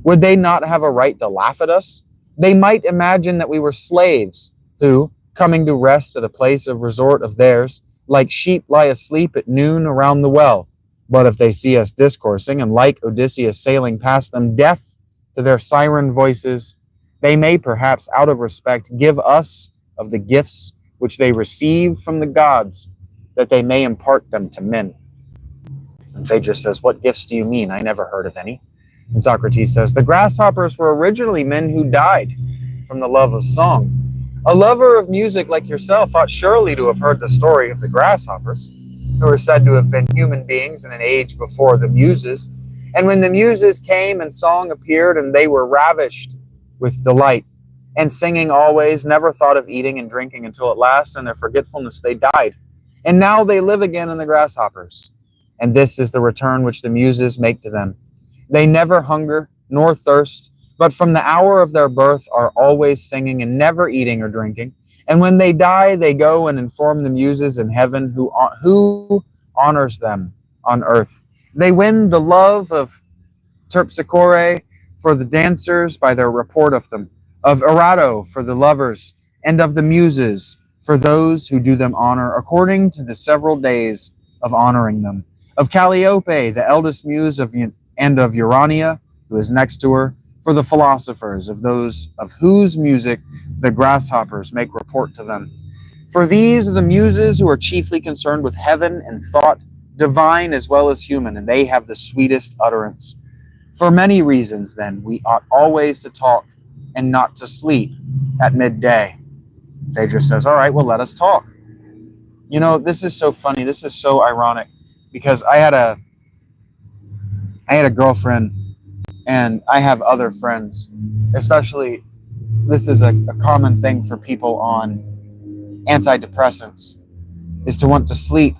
Would they not have a right to laugh at us? They might imagine that we were slaves who, coming to rest at a place of resort of theirs, like sheep lie asleep at noon around the well. But if they see us discoursing, and like Odysseus sailing past them, deaf to their siren voices, they may perhaps, out of respect, give us of the gifts which they receive from the gods, that they may impart them to men. And Phaedrus says, what gifts do you mean? I never heard of any. And Socrates says, the grasshoppers were originally men who died from the love of song. A lover of music like yourself ought surely to have heard the story of the grasshoppers, who are said to have been human beings in an age before the Muses. And when the Muses came and song appeared, and they were ravished with delight, and singing always, never thought of eating and drinking until at last, in their forgetfulness, they died. And now they live again in the grasshoppers. And this is the return which the Muses make to them. They never hunger nor thirst, but from the hour of their birth are always singing and never eating or drinking. And when they die, they go and inform the Muses in heaven who honors them on earth. They win the love of Terpsichore for the dancers by their report of them, of Erato for the lovers, and of the Muses for those who do them honor according to the several days of honoring them, of Calliope, the eldest muse and of Urania, who is next to her, for the philosophers, of those of whose music the grasshoppers make report to them. For these are the Muses who are chiefly concerned with heaven and thought, divine as well as human, and they have the sweetest utterance. For many reasons, then, we ought always to talk and not to sleep at midday. Phaedrus says, all right, well, let us talk. You know, this is so funny. This is so ironic because I had a girlfriend, and I have other friends, especially this is a common thing for people on antidepressants, is to want to sleep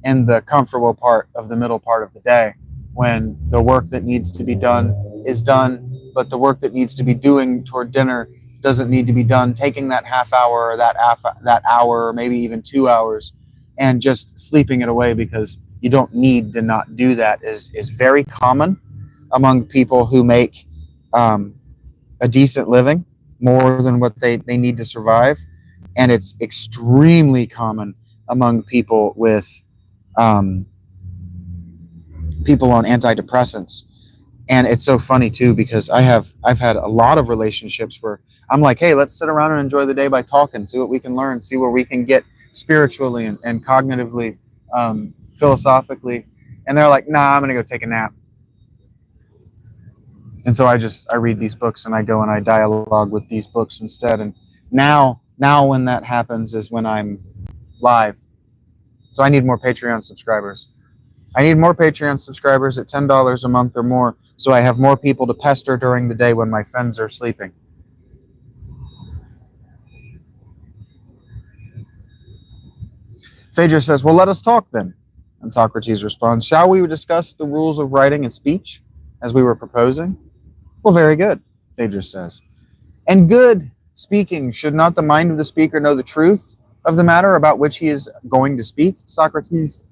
in the comfortable part of the middle part of the day when the work that needs to be done is done, but the work that needs to be doing toward dinner doesn't need to be done. Taking that half hour or that hour or maybe even 2 hours and just sleeping it away because you don't need to not do that is very common among people who make a decent living, more than what they need to survive. And it's extremely common among people with people on antidepressants. And it's so funny too, because I've had a lot of relationships where I'm like, hey, let's sit around and enjoy the day by talking, see what we can learn, see where we can get spiritually and cognitively, philosophically. And they're like, nah, I'm going to go take a nap. And so I read these books and I go and I dialogue with these books instead. And now when that happens is when I'm live. So I need more Patreon subscribers. I need more Patreon subscribers at $10 a month or more, so I have more people to pester during the day when my friends are sleeping. Phaedrus says, well, let us talk then. And Socrates responds, shall we discuss the rules of writing and speech as we were proposing? Well, very good, Phaedrus says. And good speaking, should not the mind of the speaker know the truth of the matter about which he is going to speak? Socrates.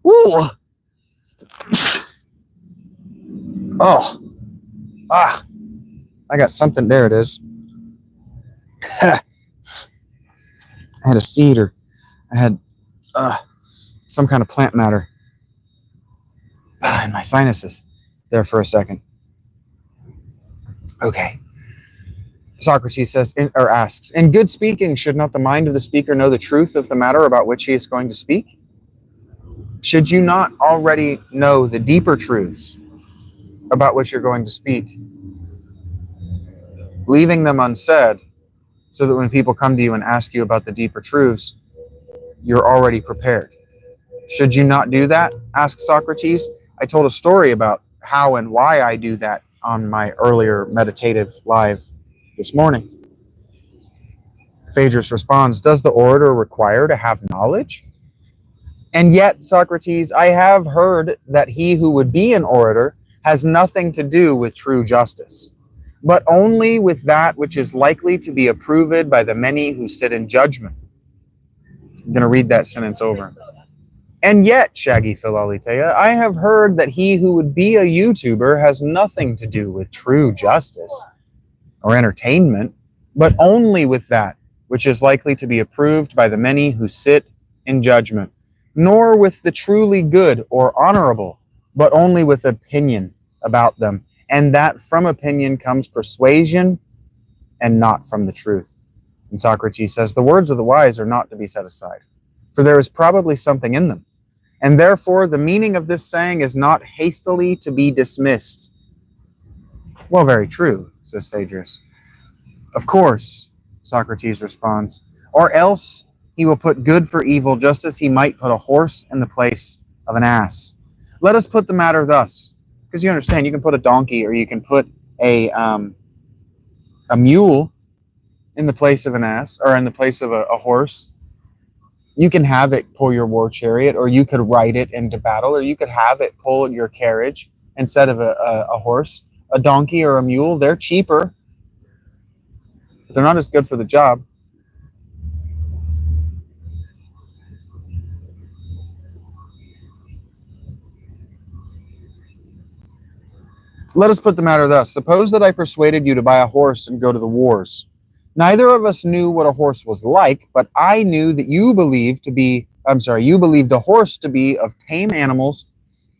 Ooh. Oh. I got something. There it is. I had a seed, or I had some kind of plant matter in my sinuses there for a second. Okay. Socrates says, or asks, in good speaking, should not the mind of the speaker know the truth of the matter about which he is going to speak? Should you not already know the deeper truths about which you're going to speak, leaving them unsaid so that when people come to you and ask you about the deeper truths, you're already prepared? Should you not do that? Asks Socrates. I told a story about how and why I do that on my earlier meditative live this morning. Phaedrus responds, does the orator require to have knowledge? And yet, Socrates, I have heard that he who would be an orator has nothing to do with true justice, but only with that which is likely to be approved by the many who sit in judgment. I'm going to read that sentence over. And yet, shaggy Philaulitea, I have heard that he who would be a YouTuber has nothing to do with true justice or entertainment, but only with that which is likely to be approved by the many who sit in judgment, nor with the truly good or honorable, but only with opinion about them, and that from opinion comes persuasion and not from the truth. And Socrates says, the words of the wise are not to be set aside, for there is probably something in them, and therefore the meaning of this saying is not hastily to be dismissed. Well, very true, says Phaedrus. Of course, Socrates responds, or else he will put good for evil, just as he might put a horse in the place of an ass. Let us put the matter thus, because you understand, you can put a donkey or you can put a mule in the place of an ass, or in the place of a horse. You can have it pull your war chariot, or you could ride it into battle, or you could have it pull your carriage instead of a horse. A donkey or a mule, they're cheaper, but they're not as good for the job. Let us put the matter thus. Suppose that I persuaded you to buy a horse and go to the wars. Neither of us knew what a horse was like, but I knew that you believed a horse to be of tame animals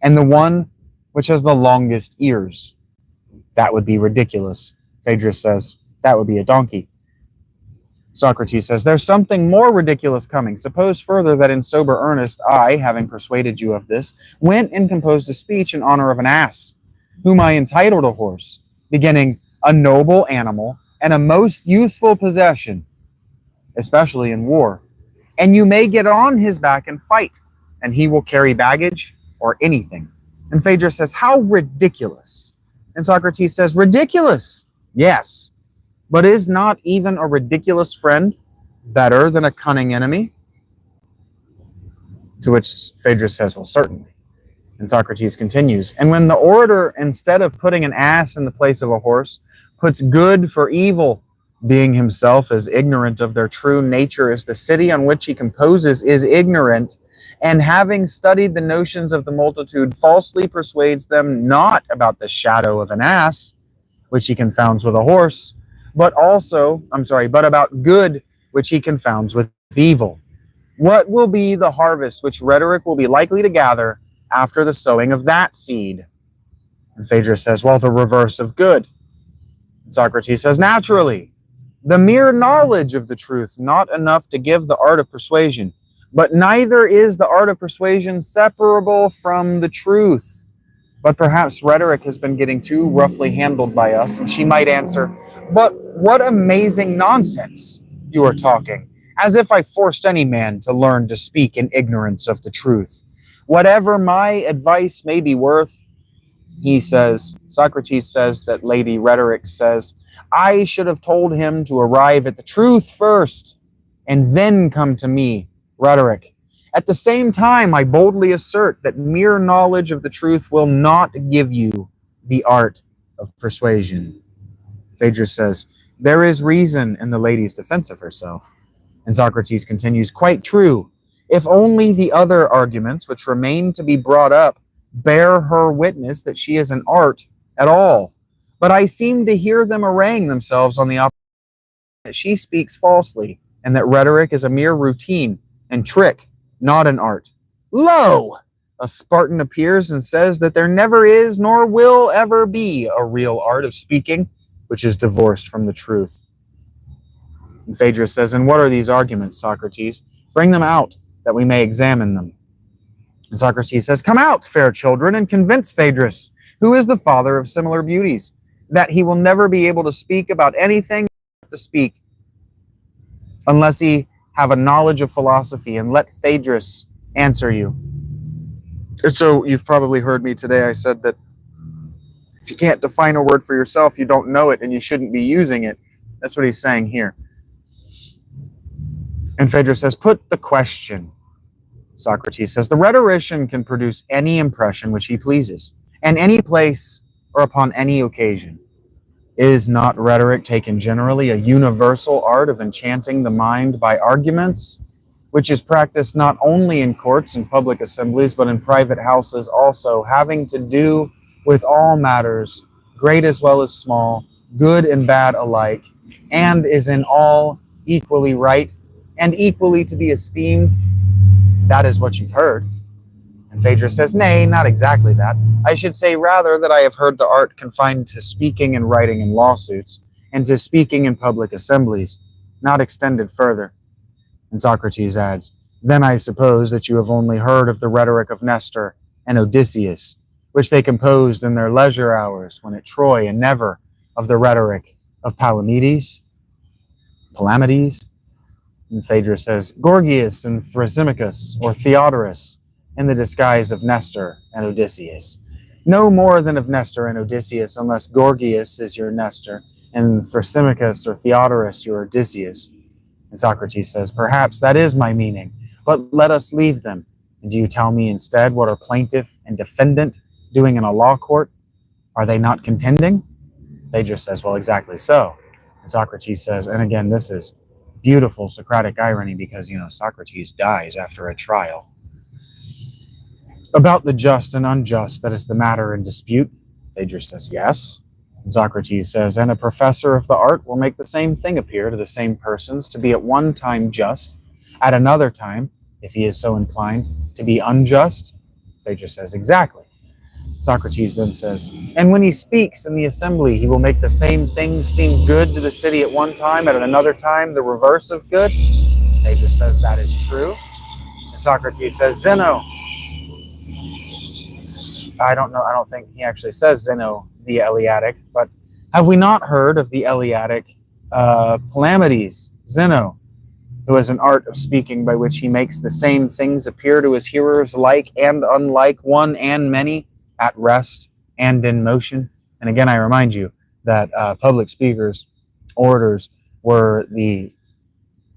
and the one which has the longest ears. That would be ridiculous, Phaedrus says. That would be a donkey. Socrates says, there's something more ridiculous coming. Suppose further that in sober earnest I, having persuaded you of this, went and composed a speech in honor of an ass, whom I entitled a horse, beginning, a noble animal and a most useful possession, especially in war. And you may get on his back and fight, and he will carry baggage or anything. And Phaedrus says, how ridiculous. And Socrates says, ridiculous, yes. But is not even a ridiculous friend better than a cunning enemy? To which Phaedrus says, well, certainly. And Socrates continues, and when the orator, instead of putting an ass in the place of a horse, puts good for evil, being himself as ignorant of their true nature as the city on which he composes is ignorant, and having studied the notions of the multitude, falsely persuades them not about the shadow of an ass, which he confounds with a horse, but about good, which he confounds with evil. What will be the harvest which rhetoric will be likely to gather after the sowing of that seed? And Phaedrus says, well, the reverse of good. And Socrates says, naturally, the mere knowledge of the truth, not enough to give the art of persuasion, but neither is the art of persuasion separable from the truth. But perhaps rhetoric has been getting too roughly handled by us, and she might answer, but what amazing nonsense you are talking, as if I forced any man to learn to speak in ignorance of the truth. Whatever my advice may be worth, he says, Socrates says that Lady Rhetoric says, I should have told him to arrive at the truth first, and then come to me, Rhetoric. At the same time, I boldly assert that mere knowledge of the truth will not give you the art of persuasion. Phaedrus says, there is reason in the lady's defense of herself. And Socrates continues, quite true, if only the other arguments which remain to be brought up bear her witness that she is an art at all. But I seem to hear them arraying themselves on the opposite, that she speaks falsely, and that rhetoric is a mere routine and trick, not an art. Lo! A Spartan appears and says that there never is nor will ever be a real art of speaking, which is divorced from the truth. And Phaedrus says, and what are these arguments, Socrates? Bring them out, that we may examine them. And Socrates says, come out, fair children, and convince Phaedrus, who is the father of similar beauties, that he will never be able to speak about anything to speak, unless he have a knowledge of philosophy, and let Phaedrus answer you. And so you've probably heard me today. I said that if you can't define a word for yourself, you don't know it, and you shouldn't be using it. That's what he's saying here. And Phaedrus says, put the question. Socrates says, the rhetorician can produce any impression which he pleases, and any place or upon any occasion. Is not rhetoric taken generally a universal art of enchanting the mind by arguments, which is practiced not only in courts and public assemblies, but in private houses also, having to do with all matters, great as well as small, good and bad alike, and is in all equally right and equally to be esteemed? That is what you've heard. And Phaedrus says, nay, not exactly that. I should say rather that I have heard the art confined to speaking and writing in lawsuits, and to speaking in public assemblies, not extended further. And Socrates adds, then I suppose that you have only heard of the rhetoric of Nestor and Odysseus, which they composed in their leisure hours when at Troy, and never of the rhetoric of Palamedes. And Phaedrus says, Gorgias and Thrasymachus, or Theodorus, in the disguise of Nestor and Odysseus. No more than of Nestor and Odysseus, unless Gorgias is your Nestor, and Thrasymachus or Theodorus your Odysseus. And Socrates says, perhaps that is my meaning, but let us leave them. And do you tell me instead what are plaintiff and defendant doing in a law court? Are they not contending? Phaedrus says, well, exactly so. And Socrates says, and again, this is beautiful Socratic irony, because, Socrates dies after a trial. About the just and unjust, that is the matter in dispute. Phaedrus says, yes. And Socrates says, and a professor of the art will make the same thing appear to the same persons to be at one time just, at another time, if he is so inclined, to be unjust. Phaedrus says, exactly. Socrates then says, and when he speaks in the assembly, he will make the same things seem good to the city at one time, at another time the reverse of good. Phaedrus says that is true. And Socrates says, Zeno. I don't think he actually says Zeno the Eleatic, but have we not heard of the Eleatic Palamedes, Zeno, who has an art of speaking by which he makes the same things appear to his hearers like and unlike, one and many, at rest and in motion. And again, I remind you that public speakers, orators, were the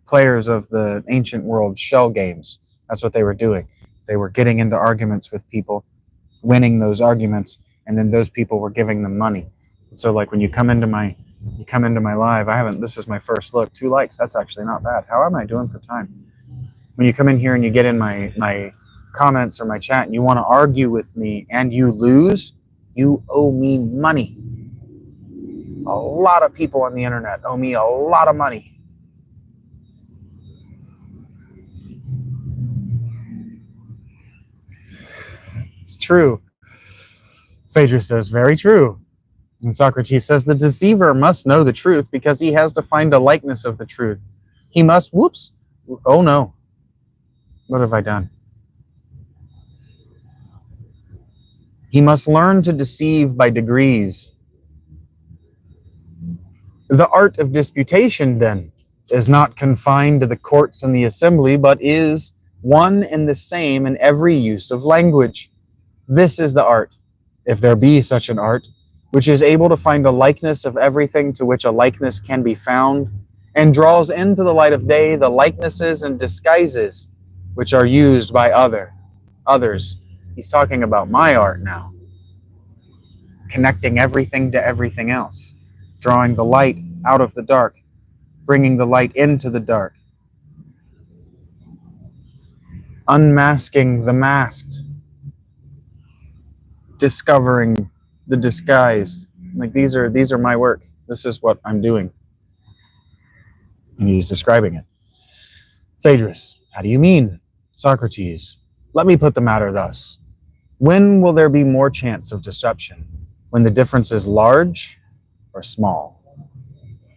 players of the ancient world shell games. That's what they were doing. They were getting into arguments with people, winning those arguments, and then those people were giving them money. So like when you come into my live, this is my first look, 2 likes, that's actually not bad. How am I doing for time? When you come in here and you get in my comments or my chat and you want to argue with me and you lose, you owe me money. A lot of people on the internet owe me a lot of money. It's true. Phaedrus says, very true. And Socrates says, the deceiver must know the truth because he has to find a likeness of the truth. He must, oh no. What have I done? He must learn to deceive by degrees. The art of disputation, then, is not confined to the courts and the assembly, but is one and the same in every use of language. This is the art, if there be such an art, which is able to find a likeness of everything to which a likeness can be found, and draws into the light of day the likenesses and disguises which are used by others. He's talking about my art now. Connecting everything to everything else. Drawing the light out of the dark. Bringing the light into the dark. Unmasking the masked. Discovering the disguised. Like these are my work. This is what I'm doing. And he's describing it. Phaedrus, how do you mean? Socrates, let me put the matter thus. When will there be more chance of deception? When the difference is large or small?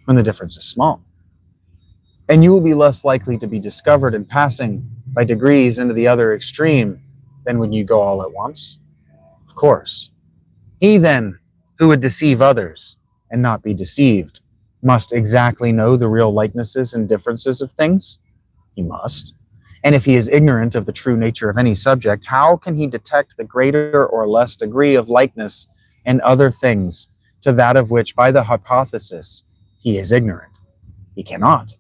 When the difference is small. And you will be less likely to be discovered in passing by degrees into the other extreme than when you go all at once. Of course. He then, who would deceive others and not be deceived, must exactly know the real likenesses and differences of things. He must. And if he is ignorant of the true nature of any subject, how can he detect the greater or less degree of likeness in other things to that of which, by the hypothesis, he is ignorant? He cannot.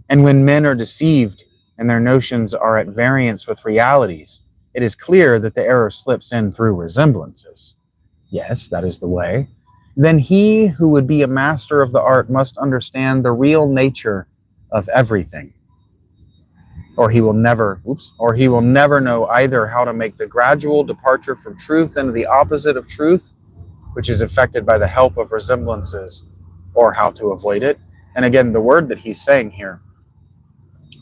And when men are deceived and their notions are at variance with realities, it is clear that the error slips in through resemblances. Yes, that is the way. Then he who would be a master of the art must understand the real nature of everything. Or he will never know either how to make the gradual departure from truth into the opposite of truth, which is effected by the help of resemblances, or how to avoid it. And again, the word that he's saying here,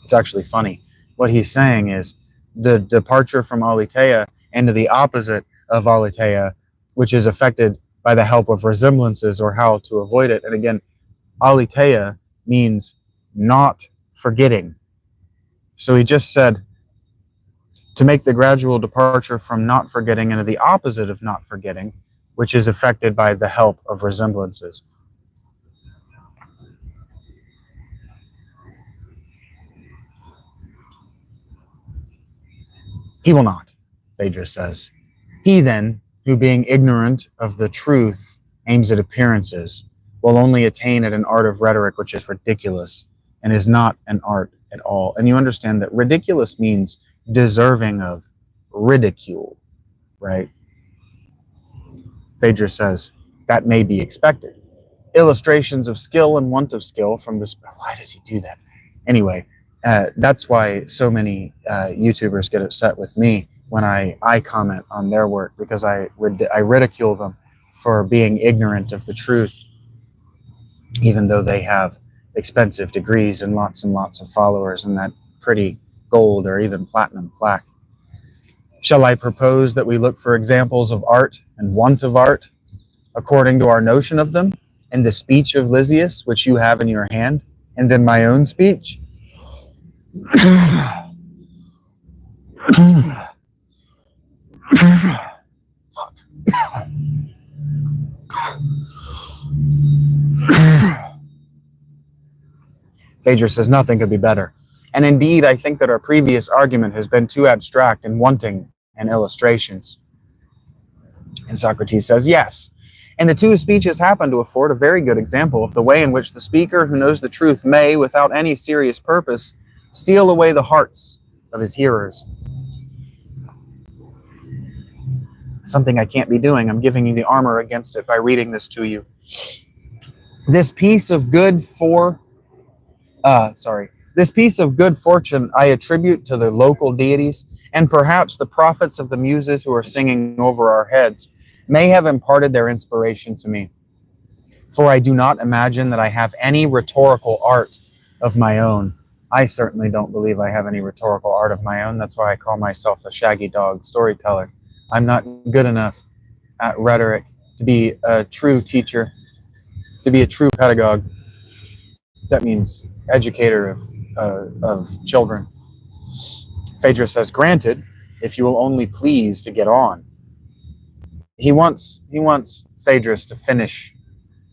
it's actually funny. What he's saying is the departure from aletheia into the opposite of aletheia, which is affected by the help of resemblances, or how to avoid it. And again, aletheia means not forgetting. So he just said to make the gradual departure from not forgetting into the opposite of not forgetting, which is affected by the help of resemblances. He will not, Phaedrus says. He then, who being ignorant of the truth aims at appearances, will only attain at an art of rhetoric which is ridiculous and is not an art at all. And you understand that ridiculous means deserving of ridicule, right? Phaedrus says that may be expected. Illustrations of skill and want of skill from this. Why does he do that? Anyway, that's why so many YouTubers get upset with me when I comment on their work, because I ridicule them for being ignorant of the truth, even though they have expensive degrees and lots of followers and that pretty gold or even platinum plaque. Shall I propose that we look for examples of art and want of art, according to our notion of them, in the speech of Lysias, which you have in your hand, and in my own speech? Phaedrus says nothing could be better. And indeed, I think that our previous argument has been too abstract and wanting in illustrations. And Socrates says, yes. And the two speeches happen to afford a very good example of the way in which the speaker who knows the truth may, without any serious purpose, steal away the hearts of his hearers. Something I can't be doing. I'm giving you the armor against it by reading this to you. This piece of good fortune I attribute to the local deities, and perhaps the prophets of the muses who are singing over our heads may have imparted their inspiration to me. For I do not imagine that I have any rhetorical art of my own. I certainly don't believe I have any rhetorical art of my own. That's why I call myself a shaggy dog storyteller. I'm not good enough at rhetoric to be a true teacher, to be a true pedagogue. That means educator of children. Phaedrus says, granted, if you will only please to get on. He wants Phaedrus to finish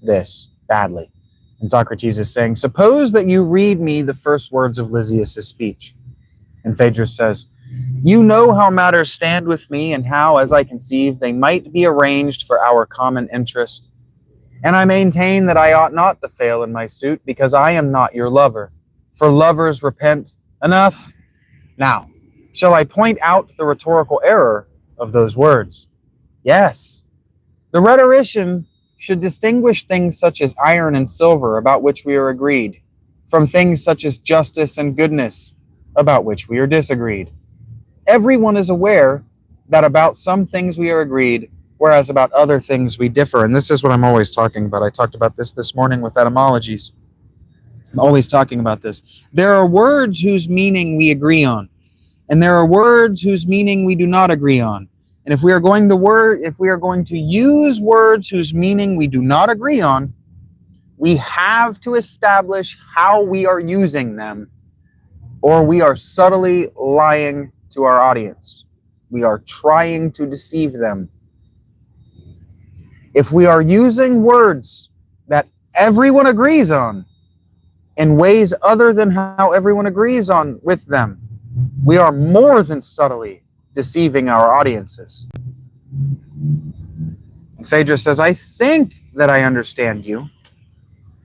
this badly. And Socrates is saying, suppose that you read me the first words of Lysias' speech. And Phaedrus says, you know how matters stand with me, and how, as I conceive, they might be arranged for our common interest. And I maintain that I ought not to fail in my suit, because I am not your lover. For lovers repent. Enough. Now, shall I point out the rhetorical error of those words? Yes. The rhetorician should distinguish things such as iron and silver, about which we are agreed, from things such as justice and goodness, about which we are disagreed. Everyone is aware that about some things we are agreed, whereas about other things we differ. And this is what I'm always talking about. I talked about this morning with etymologies. I'm always talking about this. There are words whose meaning we agree on, and there are words whose meaning we do not agree on. And if we are going to use words whose meaning we do not agree on, we have to establish how we are using them, or we are subtly lying to our audience. We are trying to deceive them. If we are using words that everyone agrees on in ways other than how everyone agrees on with them, we are more than subtly deceiving our audiences. And Phaedrus says, I think that I understand you,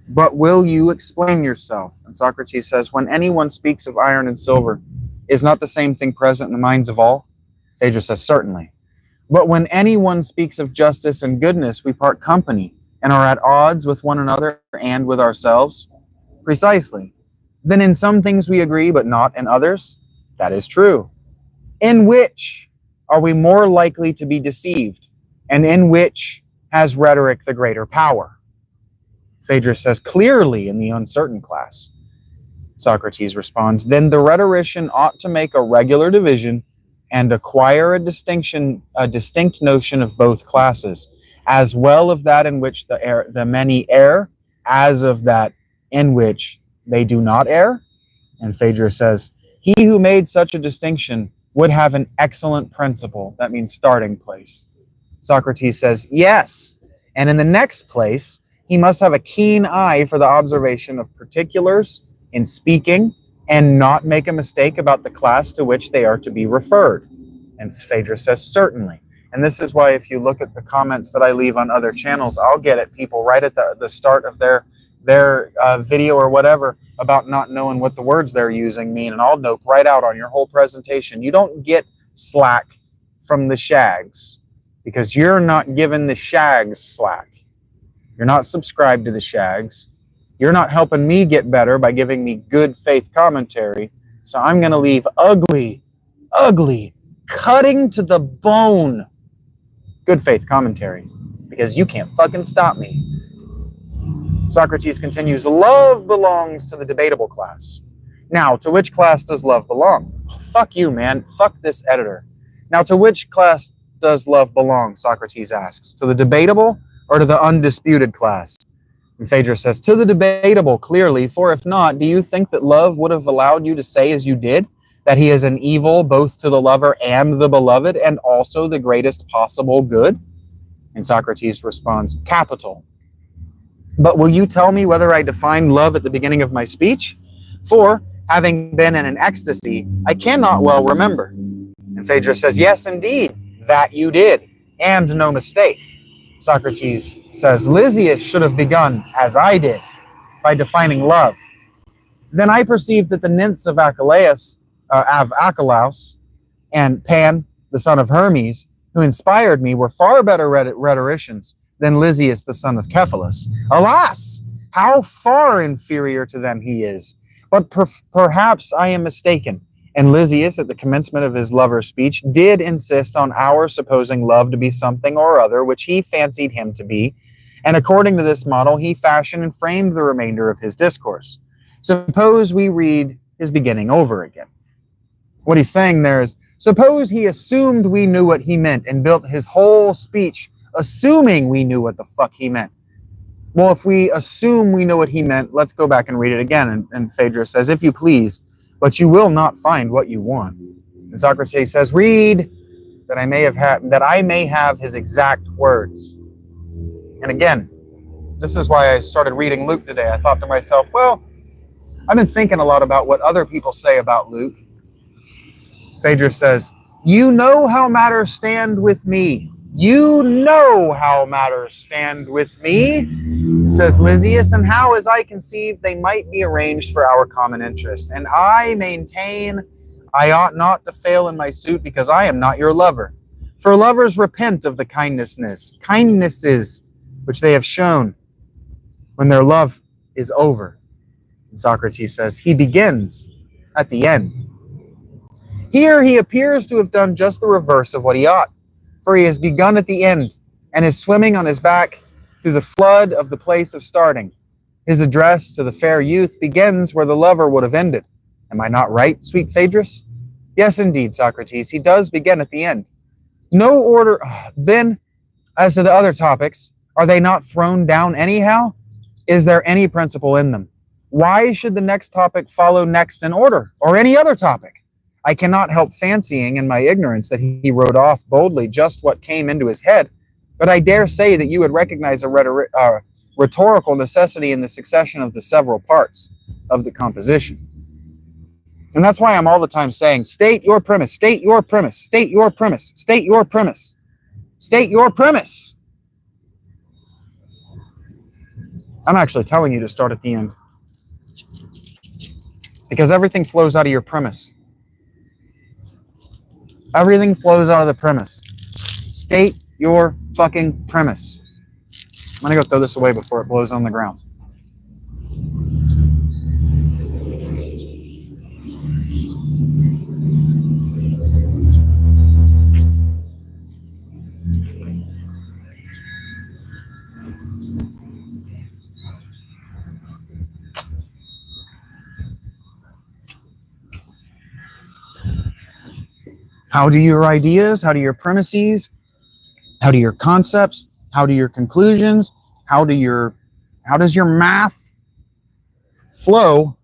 but will you explain yourself? And Socrates says, when anyone speaks of iron and silver, is not the same thing present in the minds of all? Phaedrus says, certainly. But when anyone speaks of justice and goodness, we part company and are at odds with one another and with ourselves? Precisely. Then in some things we agree, but not in others? That is true. In which are we more likely to be deceived, and in which has rhetoric the greater power? Phaedrus says, clearly in the uncertain class. Socrates responds, then the rhetorician ought to make a regular division and acquire a distinct notion of both classes, as well of that in which the many err, as of that in which they do not err. And Phaedrus says, he who made such a distinction would have an excellent principle. That means starting place. Socrates says, yes. And in the next place, he must have a keen eye for the observation of particulars in speaking, and not make a mistake about the class to which they are to be referred. And Phaedrus says, certainly. And this is why if you look at the comments that I leave on other channels, I'll get at people right at the start of their video or whatever about not knowing what the words they're using mean, and I'll nope right out on your whole presentation. You don't get slack from the shags because you're not giving the shags slack. You're not subscribed to the shags. You're not helping me get better by giving me good faith commentary. So I'm going to leave ugly, cutting to the bone good faith commentary because you can't fucking stop me. Socrates continues, love belongs to the debatable class. Now, to which class does love belong? Fuck you, man. Fuck this editor. Now, to which class does love belong? Socrates asks. To the debatable or to the undisputed class? And Phaedrus says, to the debatable, clearly, for if not, do you think that love would have allowed you to say as you did, that he is an evil both to the lover and the beloved, and also the greatest possible good? And Socrates responds, capital. But will you tell me whether I defined love at the beginning of my speech? For, having been in an ecstasy, I cannot well remember. And Phaedrus says, yes, indeed, that you did, and no mistake. Socrates says, Lysias should have begun, as I did, by defining love. Then I perceived that the nymphs of Achelous, and Pan, the son of Hermes, who inspired me, were far better rhetoricians than Lysias, the son of Cephalus. Alas, how far inferior to them he is! But perhaps I am mistaken. And Lysias, at the commencement of his lover's speech, did insist on our supposing love to be something or other which he fancied him to be, and according to this model, he fashioned and framed the remainder of his discourse. Suppose we read his beginning over again. What he's saying there is, suppose he assumed we knew what he meant and built his whole speech assuming we knew what the fuck he meant. Well, if we assume we know what he meant, let's go back and read it again. And Phaedrus says, if you please, but you will not find what you want. And Socrates says, read that I may have his exact words. And again, this is why I started reading Luke today. I thought to myself, well, I've been thinking a lot about what other people say about Luke. Phaedrus says, you know how matters stand with me. You know how matters stand with me, says Lysias, and how, as I conceive, they might be arranged for our common interest. And I maintain I ought not to fail in my suit, because I am not your lover. For lovers repent of the kindnesses which they have shown when their love is over. And Socrates says, he begins at the end. Here he appears to have done just the reverse of what he ought. For he has begun at the end, and is swimming on his back through the flood of the place of starting. His address to the fair youth begins where the lover would have ended. Am I not right, sweet Phaedrus? Yes, indeed, Socrates, he does begin at the end. No order. Then, as to the other topics, are they not thrown down anyhow? Is there any principle in them? Why should the next topic follow next in order, or any other topic? I cannot help fancying in my ignorance that he wrote off boldly just what came into his head, but I dare say that you would recognize a rhetorical necessity in the succession of the several parts of the composition. And that's why I'm all the time saying, state your premise, state your premise, state your premise, state your premise, state your premise. I'm actually telling you to start at the end, because everything flows out of your premise. Everything flows out of the premise. State your fucking premise. I'm going to go throw this away before it blows on the ground. How do your ideas, how do your premises, how do your concepts, how do your conclusions, how does your math flow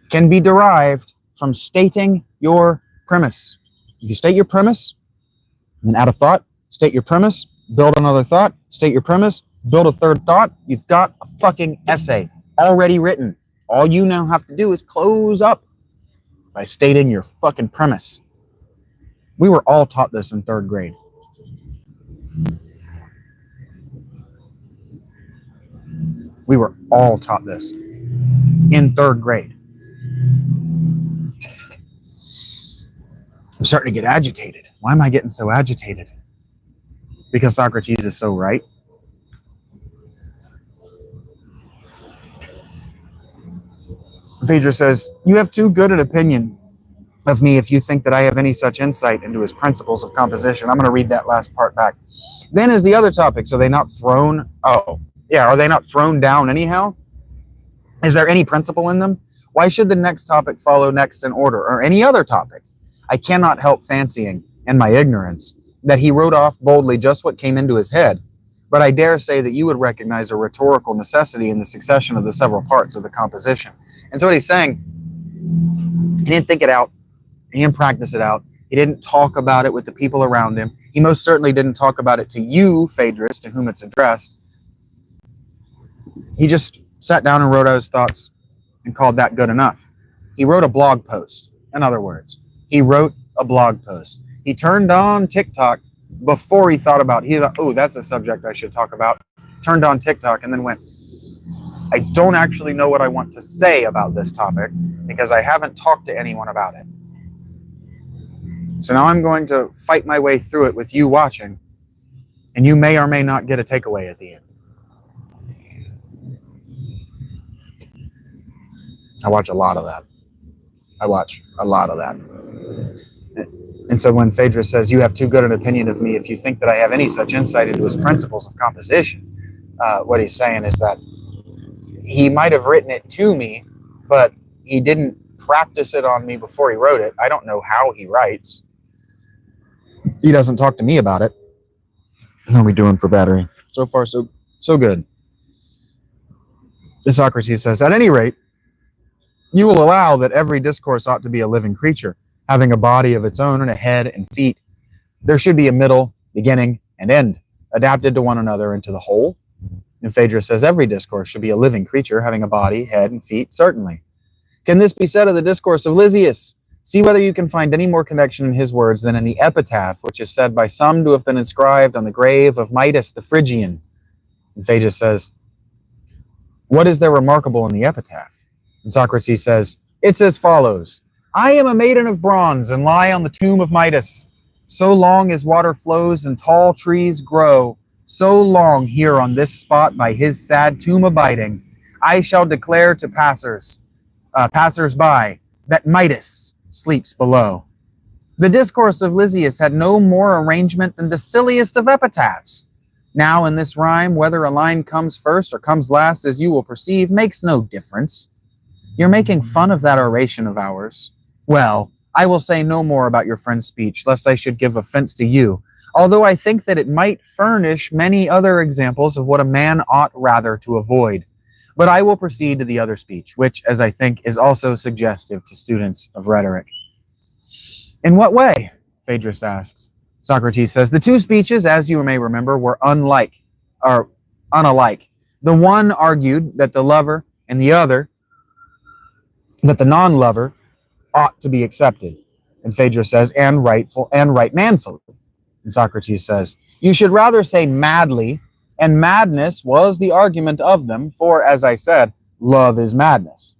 can be derived from stating your premise. If you state your premise, then add a thought, state your premise, build another thought, state your premise, build a third thought, you've got a fucking essay already written. All you now have to do is close up by stating your fucking premise. We were all taught this in third grade. We were all taught this in third grade. I'm starting to get agitated. Why am I getting so agitated? Because Socrates is so right. Phaedrus says, you have too good an opinion of me if you think that I have any such insight into his principles of composition. I'm going to read that last part back. Then is the other topics. Are they not thrown? Are they not thrown down anyhow? Is there any principle in them? Why should the next topic follow next in order, or any other topic? I cannot help fancying, in my ignorance, that he wrote off boldly just what came into his head, but I dare say that you would recognize a rhetorical necessity in the succession of the several parts of the composition. And so what he's saying, he didn't think it out, he didn't practice it out, he didn't talk about it with the people around him, he most certainly didn't talk about it to you, Phaedrus, to whom it's addressed. He just sat down and wrote out his thoughts and called that good enough. He wrote a blog post, in other words. He wrote a blog post. He turned on TikTok before he thought about it. He thought, oh, that's a subject I should talk about. Turned on TikTok and then went, I don't actually know what I want to say about this topic because I haven't talked to anyone about it. So now I'm going to fight my way through it with you watching, and you may or may not get a takeaway at the end. I watch a lot of that. And so when Phaedrus says, you have too good an opinion of me if you think that I have any such insight into his principles of composition, what he's saying is that he might have written it to me, but he didn't practice it on me before he wrote it. I don't know how he writes. He doesn't talk to me about it. How are we doing for battery? So far, so good. And Socrates says, at any rate, you will allow that every discourse ought to be a living creature, having a body of its own and a head and feet. There should be a middle, beginning, and end, adapted to one another and to the whole. And Phaedrus says every discourse should be a living creature, having a body, head, and feet, certainly. Can this be said of the discourse of Lysias? See whether you can find any more connection in his words than in the epitaph, which is said by some to have been inscribed on the grave of Midas the Phrygian. And Phaedrus says, what is there remarkable in the epitaph? And Socrates says, it's as follows. I am a maiden of bronze and lie on the tomb of Midas. So long as water flows and tall trees grow, so long here on this spot by his sad tomb abiding, I shall declare to passers-by, that Midas sleeps below. The discourse of Lysias had no more arrangement than the silliest of epitaphs. Now in this rhyme, whether a line comes first or comes last, as you will perceive, makes no difference. You're making fun of that oration of ours. Well, I will say no more about your friend's speech, lest I should give offense to you, although I think that it might furnish many other examples of what a man ought rather to avoid. But I will proceed to the other speech, which, as I think, is also suggestive to students of rhetoric. In what way? Phaedrus asks. Socrates says, the two speeches, as you may remember, were unalike. The one argued that the lover and the other that the non-lover ought to be accepted. And Phaedrus says, and right manfully. And Socrates says, you should rather say madly, and madness was the argument of them, for, as I said, love is madness.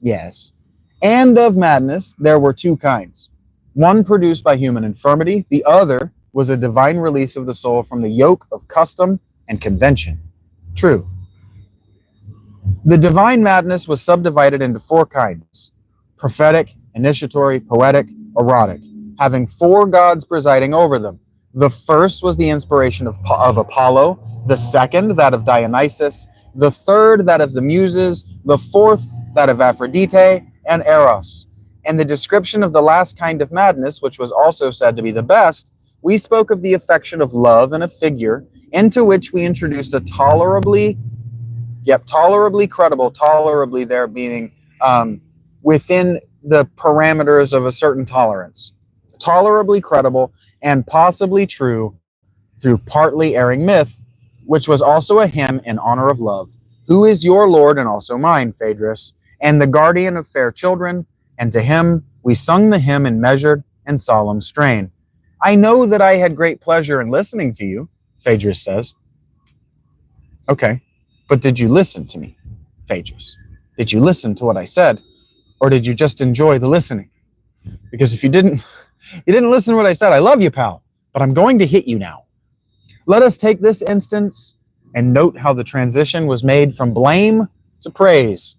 Yes. And of madness there were two kinds. One produced by human infirmity, the other was a divine release of the soul from the yoke of custom and convention. True. The divine madness was subdivided into four kinds: prophetic, initiatory, poetic, erotic, having four gods presiding over them. The first was the inspiration of Apollo, the second that of Dionysus, the third that of the Muses, the fourth that of Aphrodite and Eros. And the description of the last kind of madness, which was also said to be the best, we spoke of the affection of love in a figure, into which we introduced a tolerably credible, tolerably there being within the parameters of a certain tolerance, tolerably credible and possibly true through partly erring myth, which was also a hymn in honor of love, who is your Lord and also mine, Phaedrus, and the guardian of fair children, and to him we sung the hymn in measured and solemn strain. I know that I had great pleasure in listening to you, Phaedrus says. Okay, but did you listen to me, Phaedrus? Did you listen to what I said, or did you just enjoy the listening? Because if you didn't listen to what I said, I love you, pal, but I'm going to hit you now. Let us take this instance and note how the transition was made from blame to praise.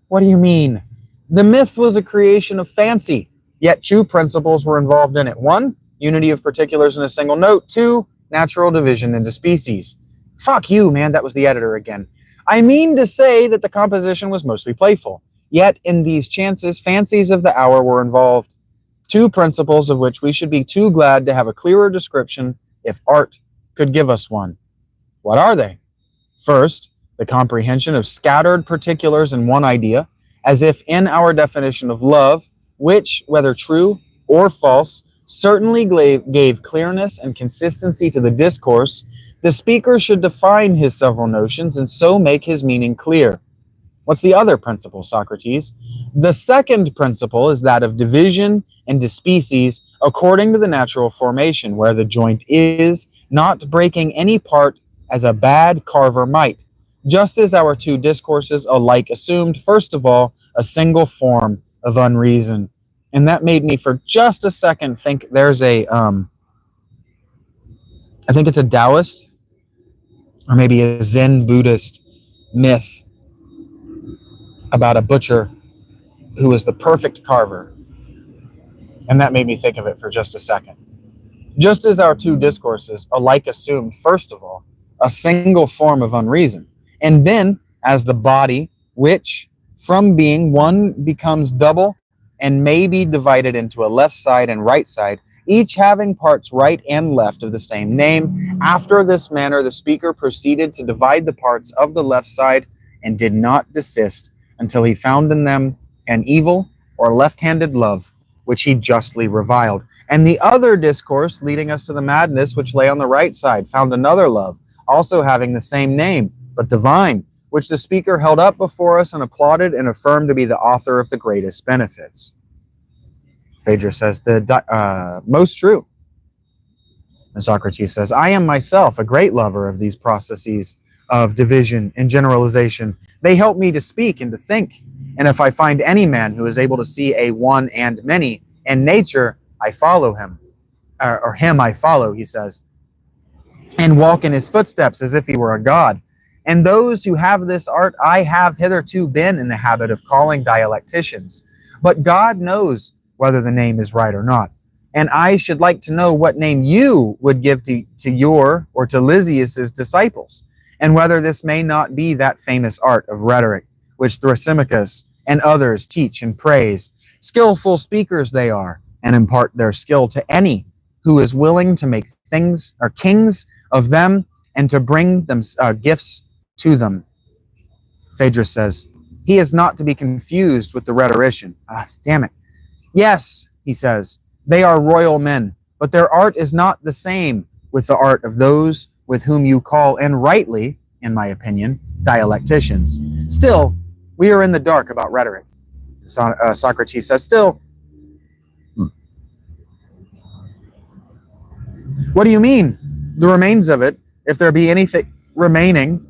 What do you mean? The myth was a creation of fancy, yet two principles were involved in it. One, unity of particulars in a single note. Two, natural division into species. Fuck you, man, that was the editor again. I mean to say that the composition was mostly playful, yet in these chances, fancies of the hour were involved. Two principles of which we should be too glad to have a clearer description if art could give us one. What are they? First, the comprehension of scattered particulars in one idea, as if in our definition of love, which, whether true or false, certainly gave clearness and consistency to the discourse, the speaker should define his several notions and so make his meaning clear. What's the other principle, Socrates? The second principle is that of division into species according to the natural formation, where the joint is, not breaking any part as a bad carver might, just as our two discourses alike assumed, first of all, a single form of unreason. And that made me, for just a second, think there's I think it's a Taoist, or maybe a Zen Buddhist myth about a butcher who was the perfect carver. And that made me think of it for just a second. Just as our two discourses alike assumed, first of all, a single form of unreason, and then as the body, which from being one becomes double and may be divided into a left side and right side, each having parts right and left of the same name. After this manner, the speaker proceeded to divide the parts of the left side and did not desist until he found in them an evil or left-handed love, which he justly reviled. And the other discourse leading us to the madness, which lay on the right side, found another love, also having the same name, but divine, which the speaker held up before us and applauded and affirmed to be the author of the greatest benefits. Phaedrus says, most true. And Socrates says, I am myself a great lover of these processes of division and generalization. They help me to speak and to think. And if I find any man who is able to see a one and many in nature, I follow him, or him I follow, he says, and walk in his footsteps as if he were a god. And those who have this art, I have hitherto been in the habit of calling dialecticians. But God knows whether the name is right or not. And I should like to know what name you would give to your or to Lysias's disciples, and whether this may not be that famous art of rhetoric, which Thrasymachus and others teach and praise. Skillful speakers they are, and impart their skill to any who is willing to make things or kings of them and to bring them gifts to them. Phaedrus says, he is not to be confused with the rhetorician. Damn it. Yes, he says, they are royal men, but their art is not the same with the art of those with whom you call, and rightly, in my opinion, dialecticians. Still, we are in the dark about rhetoric. Socrates says, still, what do you mean? The remains of it, if there be anything remaining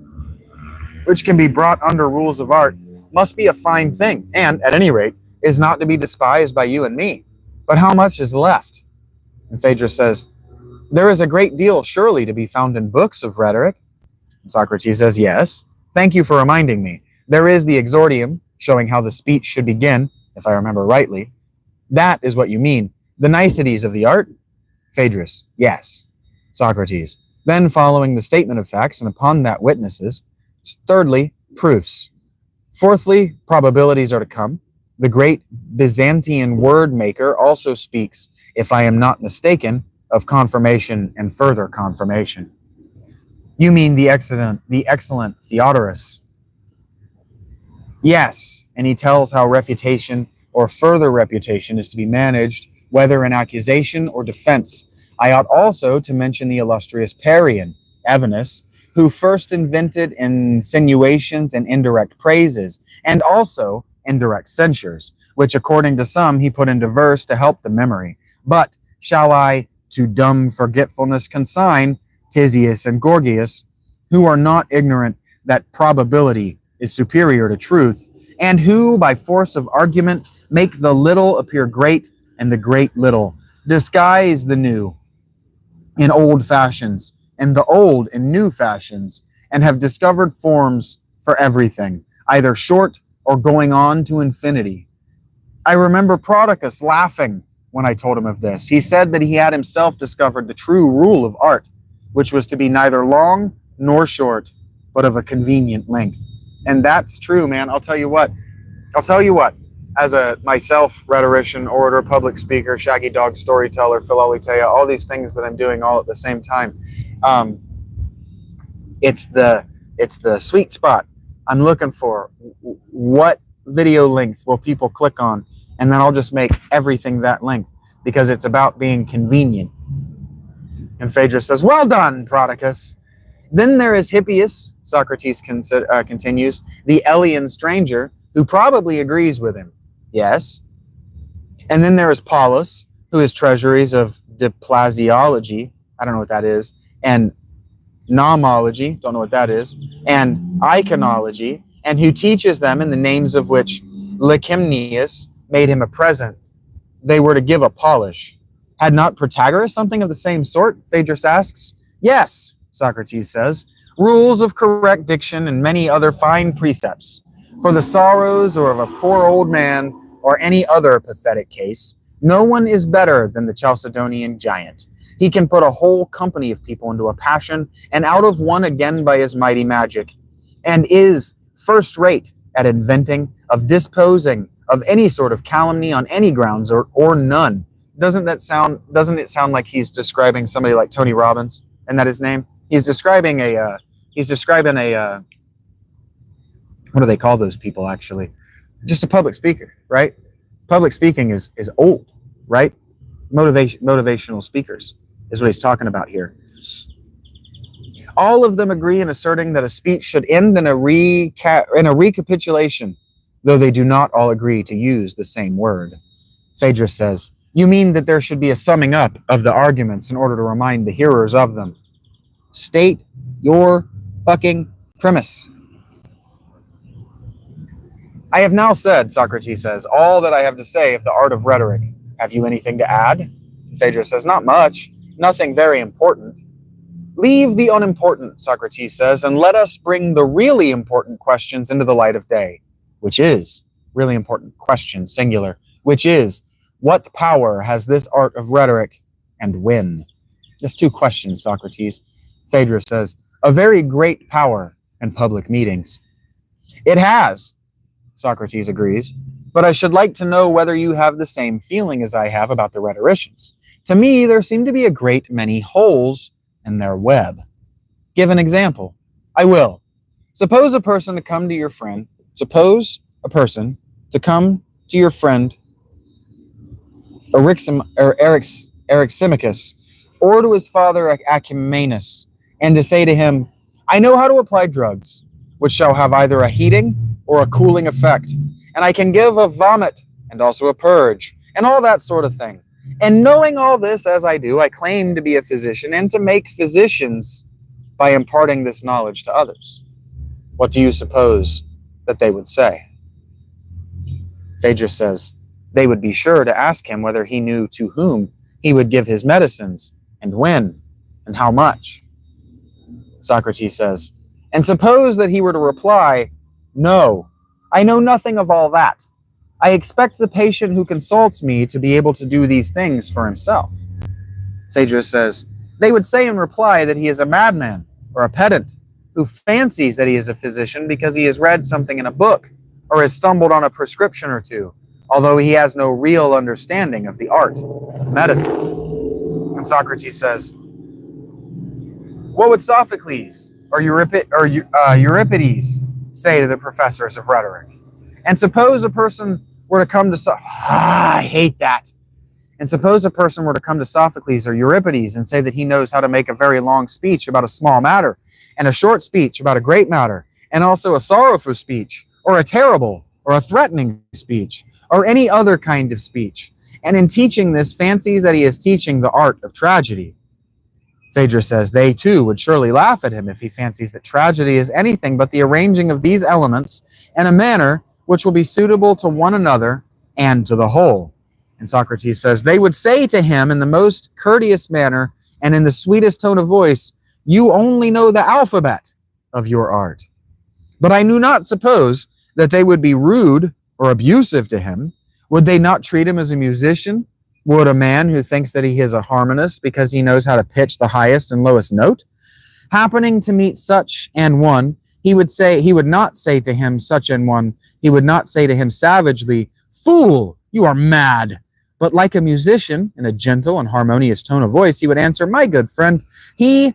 which can be brought under rules of art, must be a fine thing, and, at any rate, is not to be despised by you and me. But how much is left? And Phaedrus says, there is a great deal surely to be found in books of rhetoric. And Socrates says, yes. Thank you for reminding me. There is the exordium, showing how the speech should begin, if I remember rightly. That is what you mean. The niceties of the art? Phaedrus, yes. Socrates, then following the statement of facts, and upon that witnesses. Thirdly, proofs. Fourthly, probabilities are to come. The great Byzantine word maker also speaks, if I am not mistaken, of confirmation and further confirmation. You mean the excellent Phaedrus? Yes, and he tells how refutation or further reputation is to be managed, whether in accusation or defense. I ought also to mention the illustrious Parian, Evenus, who first invented insinuations and indirect praises, and also indirect censures, which according to some he put into verse to help the memory. But shall I to dumb forgetfulness consign Tisias and Gorgias, who are not ignorant that probability is superior to truth, and who by force of argument make the little appear great and the great little, disguise the new in old fashions and the old in new fashions, and have discovered forms for everything, either short or going on to infinity. I remember Prodicus laughing when I told him of this. He said that he had himself discovered the true rule of art, which was to be neither long nor short, but of a convenient length. And that's true, man. I'll tell you what. as a myself, rhetorician, orator, public speaker, shaggy dog, storyteller, philaletheia, all these things that I'm doing all at the same time. It's the sweet spot I'm looking for. What video length will people click on? And then I'll just make everything that length because it's about being convenient. And Phaedrus says, well done, Prodicus. Then there is Hippias, Socrates continues, the Elean stranger, who probably agrees with him. Yes. And then there is Paulus, who is treasuries of diplasiology, I don't know what that is, and nomology, don't know what that is, and iconology, and who teaches them in the names of which Licymnius made him a present. They were to give a polish. Had not Protagoras something of the same sort? Phaedrus asks. Yes, Socrates says, rules of correct diction and many other fine precepts. For the sorrows or of a poor old man or any other pathetic case, no one is better than the Chalcedonian giant. He can put a whole company of people into a passion and out of one again by his mighty magic, and is first rate at inventing, of disposing of any sort of calumny on any grounds or none. Doesn't it sound like he's describing somebody like Tony Robbins? Isn't that his name? He's describing a what do they call those people actually? Just a public speaker, right? Public speaking is old, right? Motivational speakers is what he's talking about here. All of them agree in asserting that a speech should end in a recapitulation, though they do not all agree to use the same word. Phaedrus says, you mean that there should be a summing up of the arguments in order to remind the hearers of them. State your fucking premise. I have now said, Socrates says, all that I have to say of the art of rhetoric. Have you anything to add? Phaedrus says, not much, nothing very important. Leave the unimportant, Socrates says, and let us bring the really important questions into the light of day, which is, really important question, singular, which is, what power has this art of rhetoric, and when? Just two questions, Socrates. Phaedrus says, a very great power in public meetings. It has, Socrates agrees, but I should like to know whether you have the same feeling as I have about the rhetoricians. To me, there seem to be a great many holes in their web. Give an example. I will. Suppose a person to come to your friend Eryximachus, or to his father Achaemenus, and to say to him, I know how to apply drugs, which shall have either a heating or a cooling effect, and I can give a vomit and also a purge, and all that sort of thing. And knowing all this as I do, I claim to be a physician and to make physicians by imparting this knowledge to others. What do you suppose that they would say? Phaedrus says, they would be sure to ask him whether he knew to whom he would give his medicines, and when, and how much. Socrates says, and suppose that he were to reply, no, I know nothing of all that. I expect the patient who consults me to be able to do these things for himself. Phaedrus says, they would say in reply that he is a madman or a pedant who fancies that he is a physician because he has read something in a book or has stumbled on a prescription or two, although he has no real understanding of the art of medicine. And Socrates says, what would Sophocles or Euripides say to the professors of rhetoric? And suppose a person were to come to I hate that. And suppose a person were to come to Sophocles or Euripides and say that he knows how to make a very long speech about a small matter, and a short speech about a great matter, and also a sorrowful speech, or a terrible, or a threatening speech, or any other kind of speech, and in teaching this fancies that he is teaching the art of tragedy. Phaedrus says they too would surely laugh at him if he fancies that tragedy is anything but the arranging of these elements in a manner which will be suitable to one another and to the whole. And Socrates says they would say to him in the most courteous manner and in the sweetest tone of voice, you only know the alphabet of your art. But I do not suppose that they would be rude or abusive to him. Would they not treat him as a musician? Would a man who thinks that he is a harmonist because he knows how to pitch the highest and lowest note? Happening to meet such an one, he would not say to him savagely, Fool, you are mad. But like a musician, in a gentle and harmonious tone of voice, he would answer, my good friend, he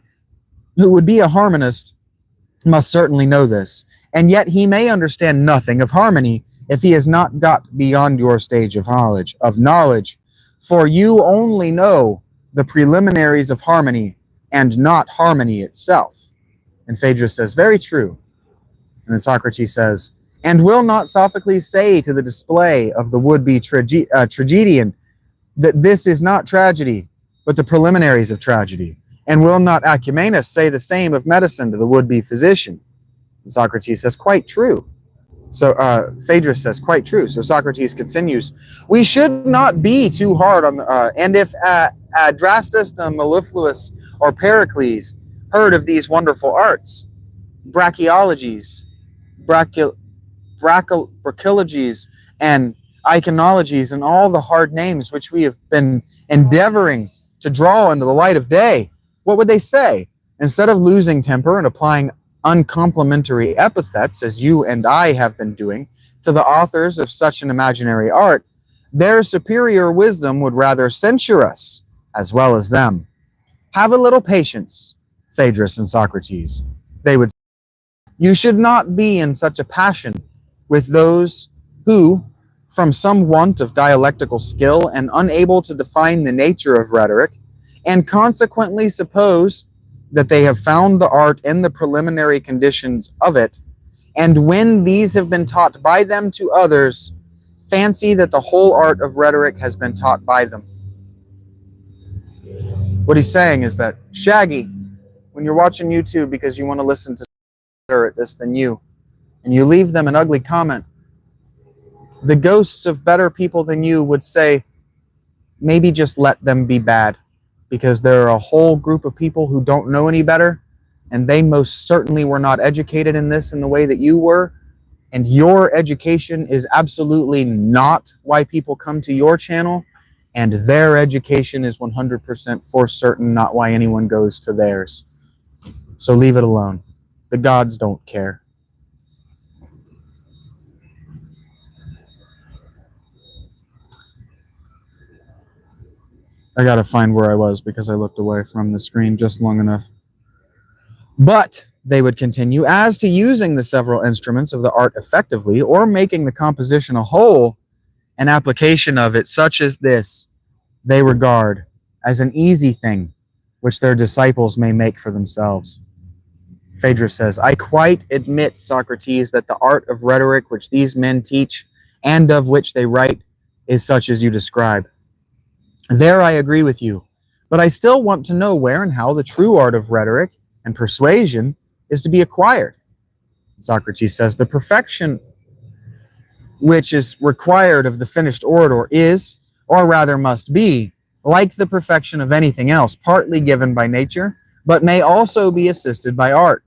who would be a harmonist must certainly know this, and yet he may understand nothing of harmony if he has not got beyond your stage of knowledge, for you only know the preliminaries of harmony and not harmony itself. And Phaedrus says, very true. And then Socrates says, and will not Sophocles say to the display of the would-be tragedian that this is not tragedy, but the preliminaries of tragedy? And will not Acumenus say the same of medicine to the would-be physician? And Socrates says, quite true. So Phaedrus says, quite true. So Socrates continues, we should not be too hard on the, and if Adrastus the mellifluous or Pericles heard of these wonderful arts, brachiologies, brachologies, and iconologies, and all the hard names which we have been endeavoring to draw into the light of day, what would they say? Instead of losing temper and applying uncomplimentary epithets, as you and I have been doing, to the authors of such an imaginary art, their superior wisdom would rather censure us as well as them. Have a little patience, Phaedrus and Socrates, they would say. You should not be in such a passion with those who, from some want of dialectical skill and unable to define the nature of rhetoric, and consequently suppose that they have found the art in the preliminary conditions of it, and when these have been taught by them to others, fancy that the whole art of rhetoric has been taught by them. What he's saying is that, Shaggy, when you're watching YouTube because you want to listen to better at this than you, and you leave them an ugly comment, the ghosts of better people than you would say, maybe just let them be bad, because there are a whole group of people who don't know any better, and they most certainly were not educated in this in the way that you were, and your education is absolutely not why people come to your channel, and their education is 100% for certain not why anyone goes to theirs. So leave it alone. The gods don't care. I gotta find where I was because I looked away from the screen just long enough. But, they would continue, as to using the several instruments of the art effectively, or making the composition a whole, an application of it such as this, they regard as an easy thing, which their disciples may make for themselves. Phaedrus says, I quite admit, Socrates, that the art of rhetoric which these men teach, and of which they write, is such as you describe. There I agree with you, but I still want to know where and how the true art of rhetoric and persuasion is to be acquired. Socrates says, the perfection which is required of the finished orator is, or rather must be, like the perfection of anything else, partly given by nature, but may also be assisted by art.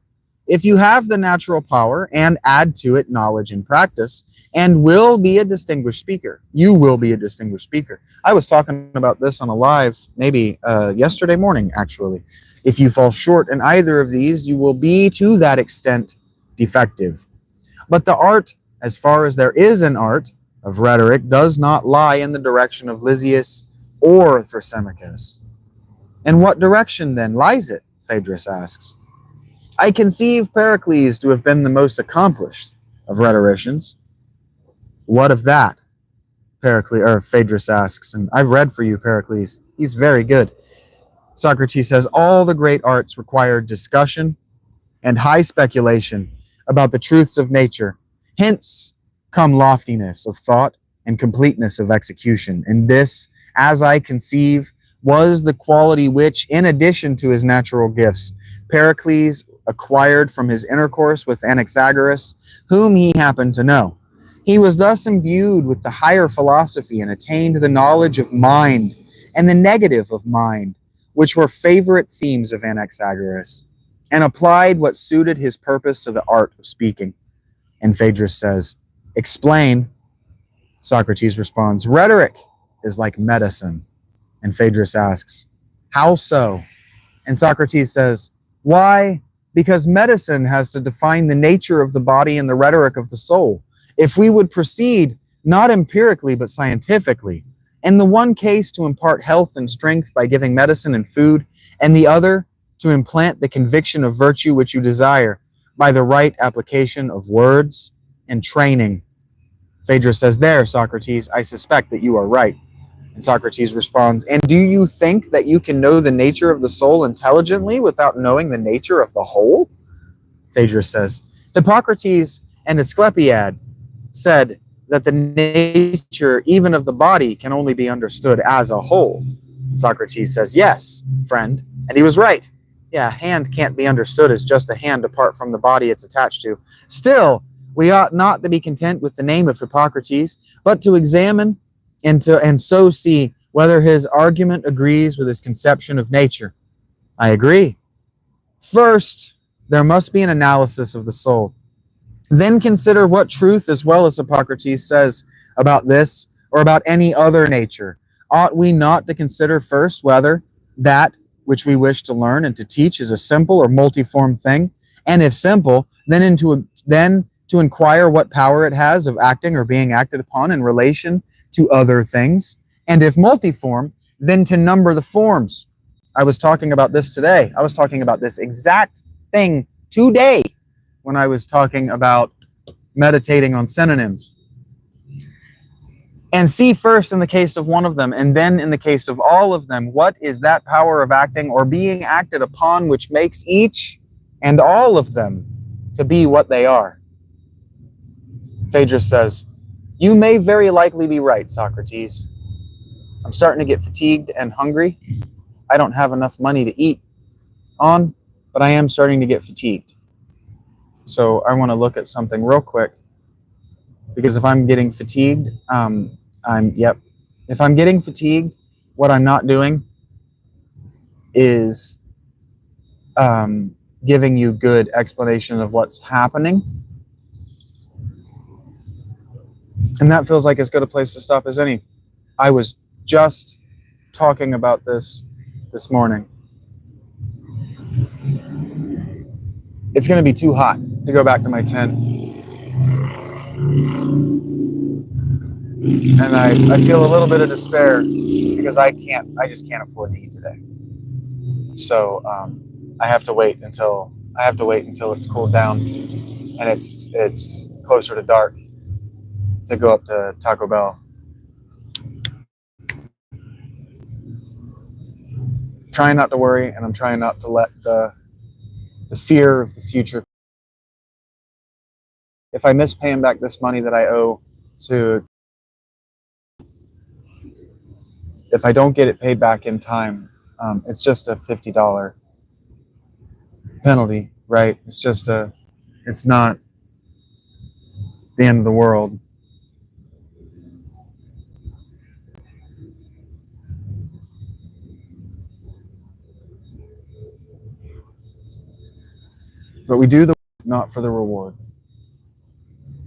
If you have the natural power and add to it knowledge and practice, and will be a distinguished speaker, you will be a distinguished speaker. I was talking about this on a live, maybe yesterday morning, actually. If you fall short in either of these, you will be to that extent defective. But the art, as far as there is an art of rhetoric, does not lie in the direction of Lysias or Thrasymachus. In what direction then lies it? Phaedrus asks. I conceive Pericles to have been the most accomplished of rhetoricians. What of that? Phaedrus asks, and I've read for you Pericles. He's very good. Socrates says, all the great arts require discussion and high speculation about the truths of nature. Hence come loftiness of thought and completeness of execution. And this, as I conceive, was the quality which, in addition to his natural gifts, Pericles acquired from his intercourse with Anaxagoras, whom he happened to know. He was thus imbued with the higher philosophy and attained the knowledge of mind and the negative of mind, which were favorite themes of Anaxagoras, and applied what suited his purpose to the art of speaking. And Phaedrus says, explain. Socrates responds, rhetoric is like medicine. And Phaedrus asks, how so? And Socrates says, why? Because medicine has to define the nature of the body and the rhetoric of the soul. If we would proceed, not empirically, but scientifically. In the one case, to impart health and strength by giving medicine and food, and the other, to implant the conviction of virtue which you desire by the right application of words and training. Phaedrus says, there, Socrates, I suspect that you are right. And Socrates responds, and do you think that you can know the nature of the soul intelligently without knowing the nature of the whole? Phaedrus says, Hippocrates and Asclepiad said that the nature even of the body can only be understood as a whole. Socrates says, yes, friend, and he was right. Yeah, a hand can't be understood as just a hand apart from the body it's attached to. Still, we ought not to be content with the name of Hippocrates, but to examine and so see whether his argument agrees with his conception of nature. I agree. First, there must be an analysis of the soul. Then consider what truth as well as Hippocrates says about this or about any other nature. Ought we not to consider first whether that which we wish to learn and to teach is a simple or multiform thing? And if simple, then to inquire what power it has of acting or being acted upon in relation to other things. And if multiform, then to number the forms. I was talking about this today. I was talking about this exact thing today when I was talking about meditating on synonyms. And see first in the case of one of them, and then in the case of all of them, what is that power of acting or being acted upon which makes each and all of them to be what they are. Phaedrus says, you may very likely be right, Socrates. I'm starting to get fatigued and hungry. I don't have enough money to eat on, but I am starting to get fatigued. So I want to look at something real quick, because if I'm getting fatigued, if I'm getting fatigued, what I'm not doing is giving you good explanation of what's happening. And that feels like as good a place to stop as any. I was just talking about this morning. It's going to be too hot to go back to my tent. And I feel a little bit of despair because I just can't afford to eat today. So I have to wait until it's cooled down and it's closer to dark to go up to Taco Bell. Trying not to worry, and I'm trying not to let the fear of the future. If I miss paying back this money that I owe to, if I don't get it paid back in time, it's just a $50 penalty, right? It's not the end of the world. But we do the work not for the reward.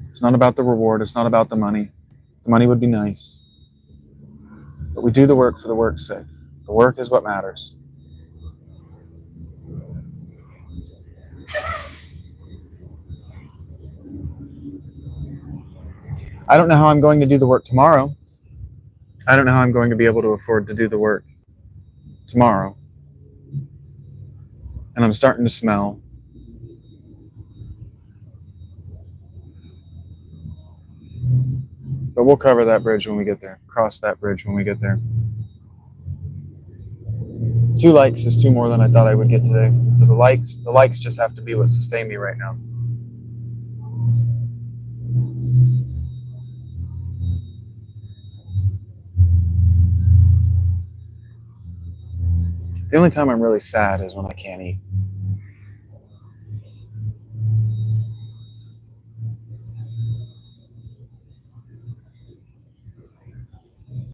It's not about the reward. It's not about the money. The money would be nice. But we do the work for the work's sake. The work is what matters. I don't know how I'm going to do the work tomorrow. I don't know how I'm going to be able to afford to do the work tomorrow. And I'm starting to smell. But we'll cover that bridge when we get there. Cross that bridge when we get there. 2 likes is 2 more than I thought I would get today. So the likes just have to be what sustain me right now. The only time I'm really sad is when I can't eat.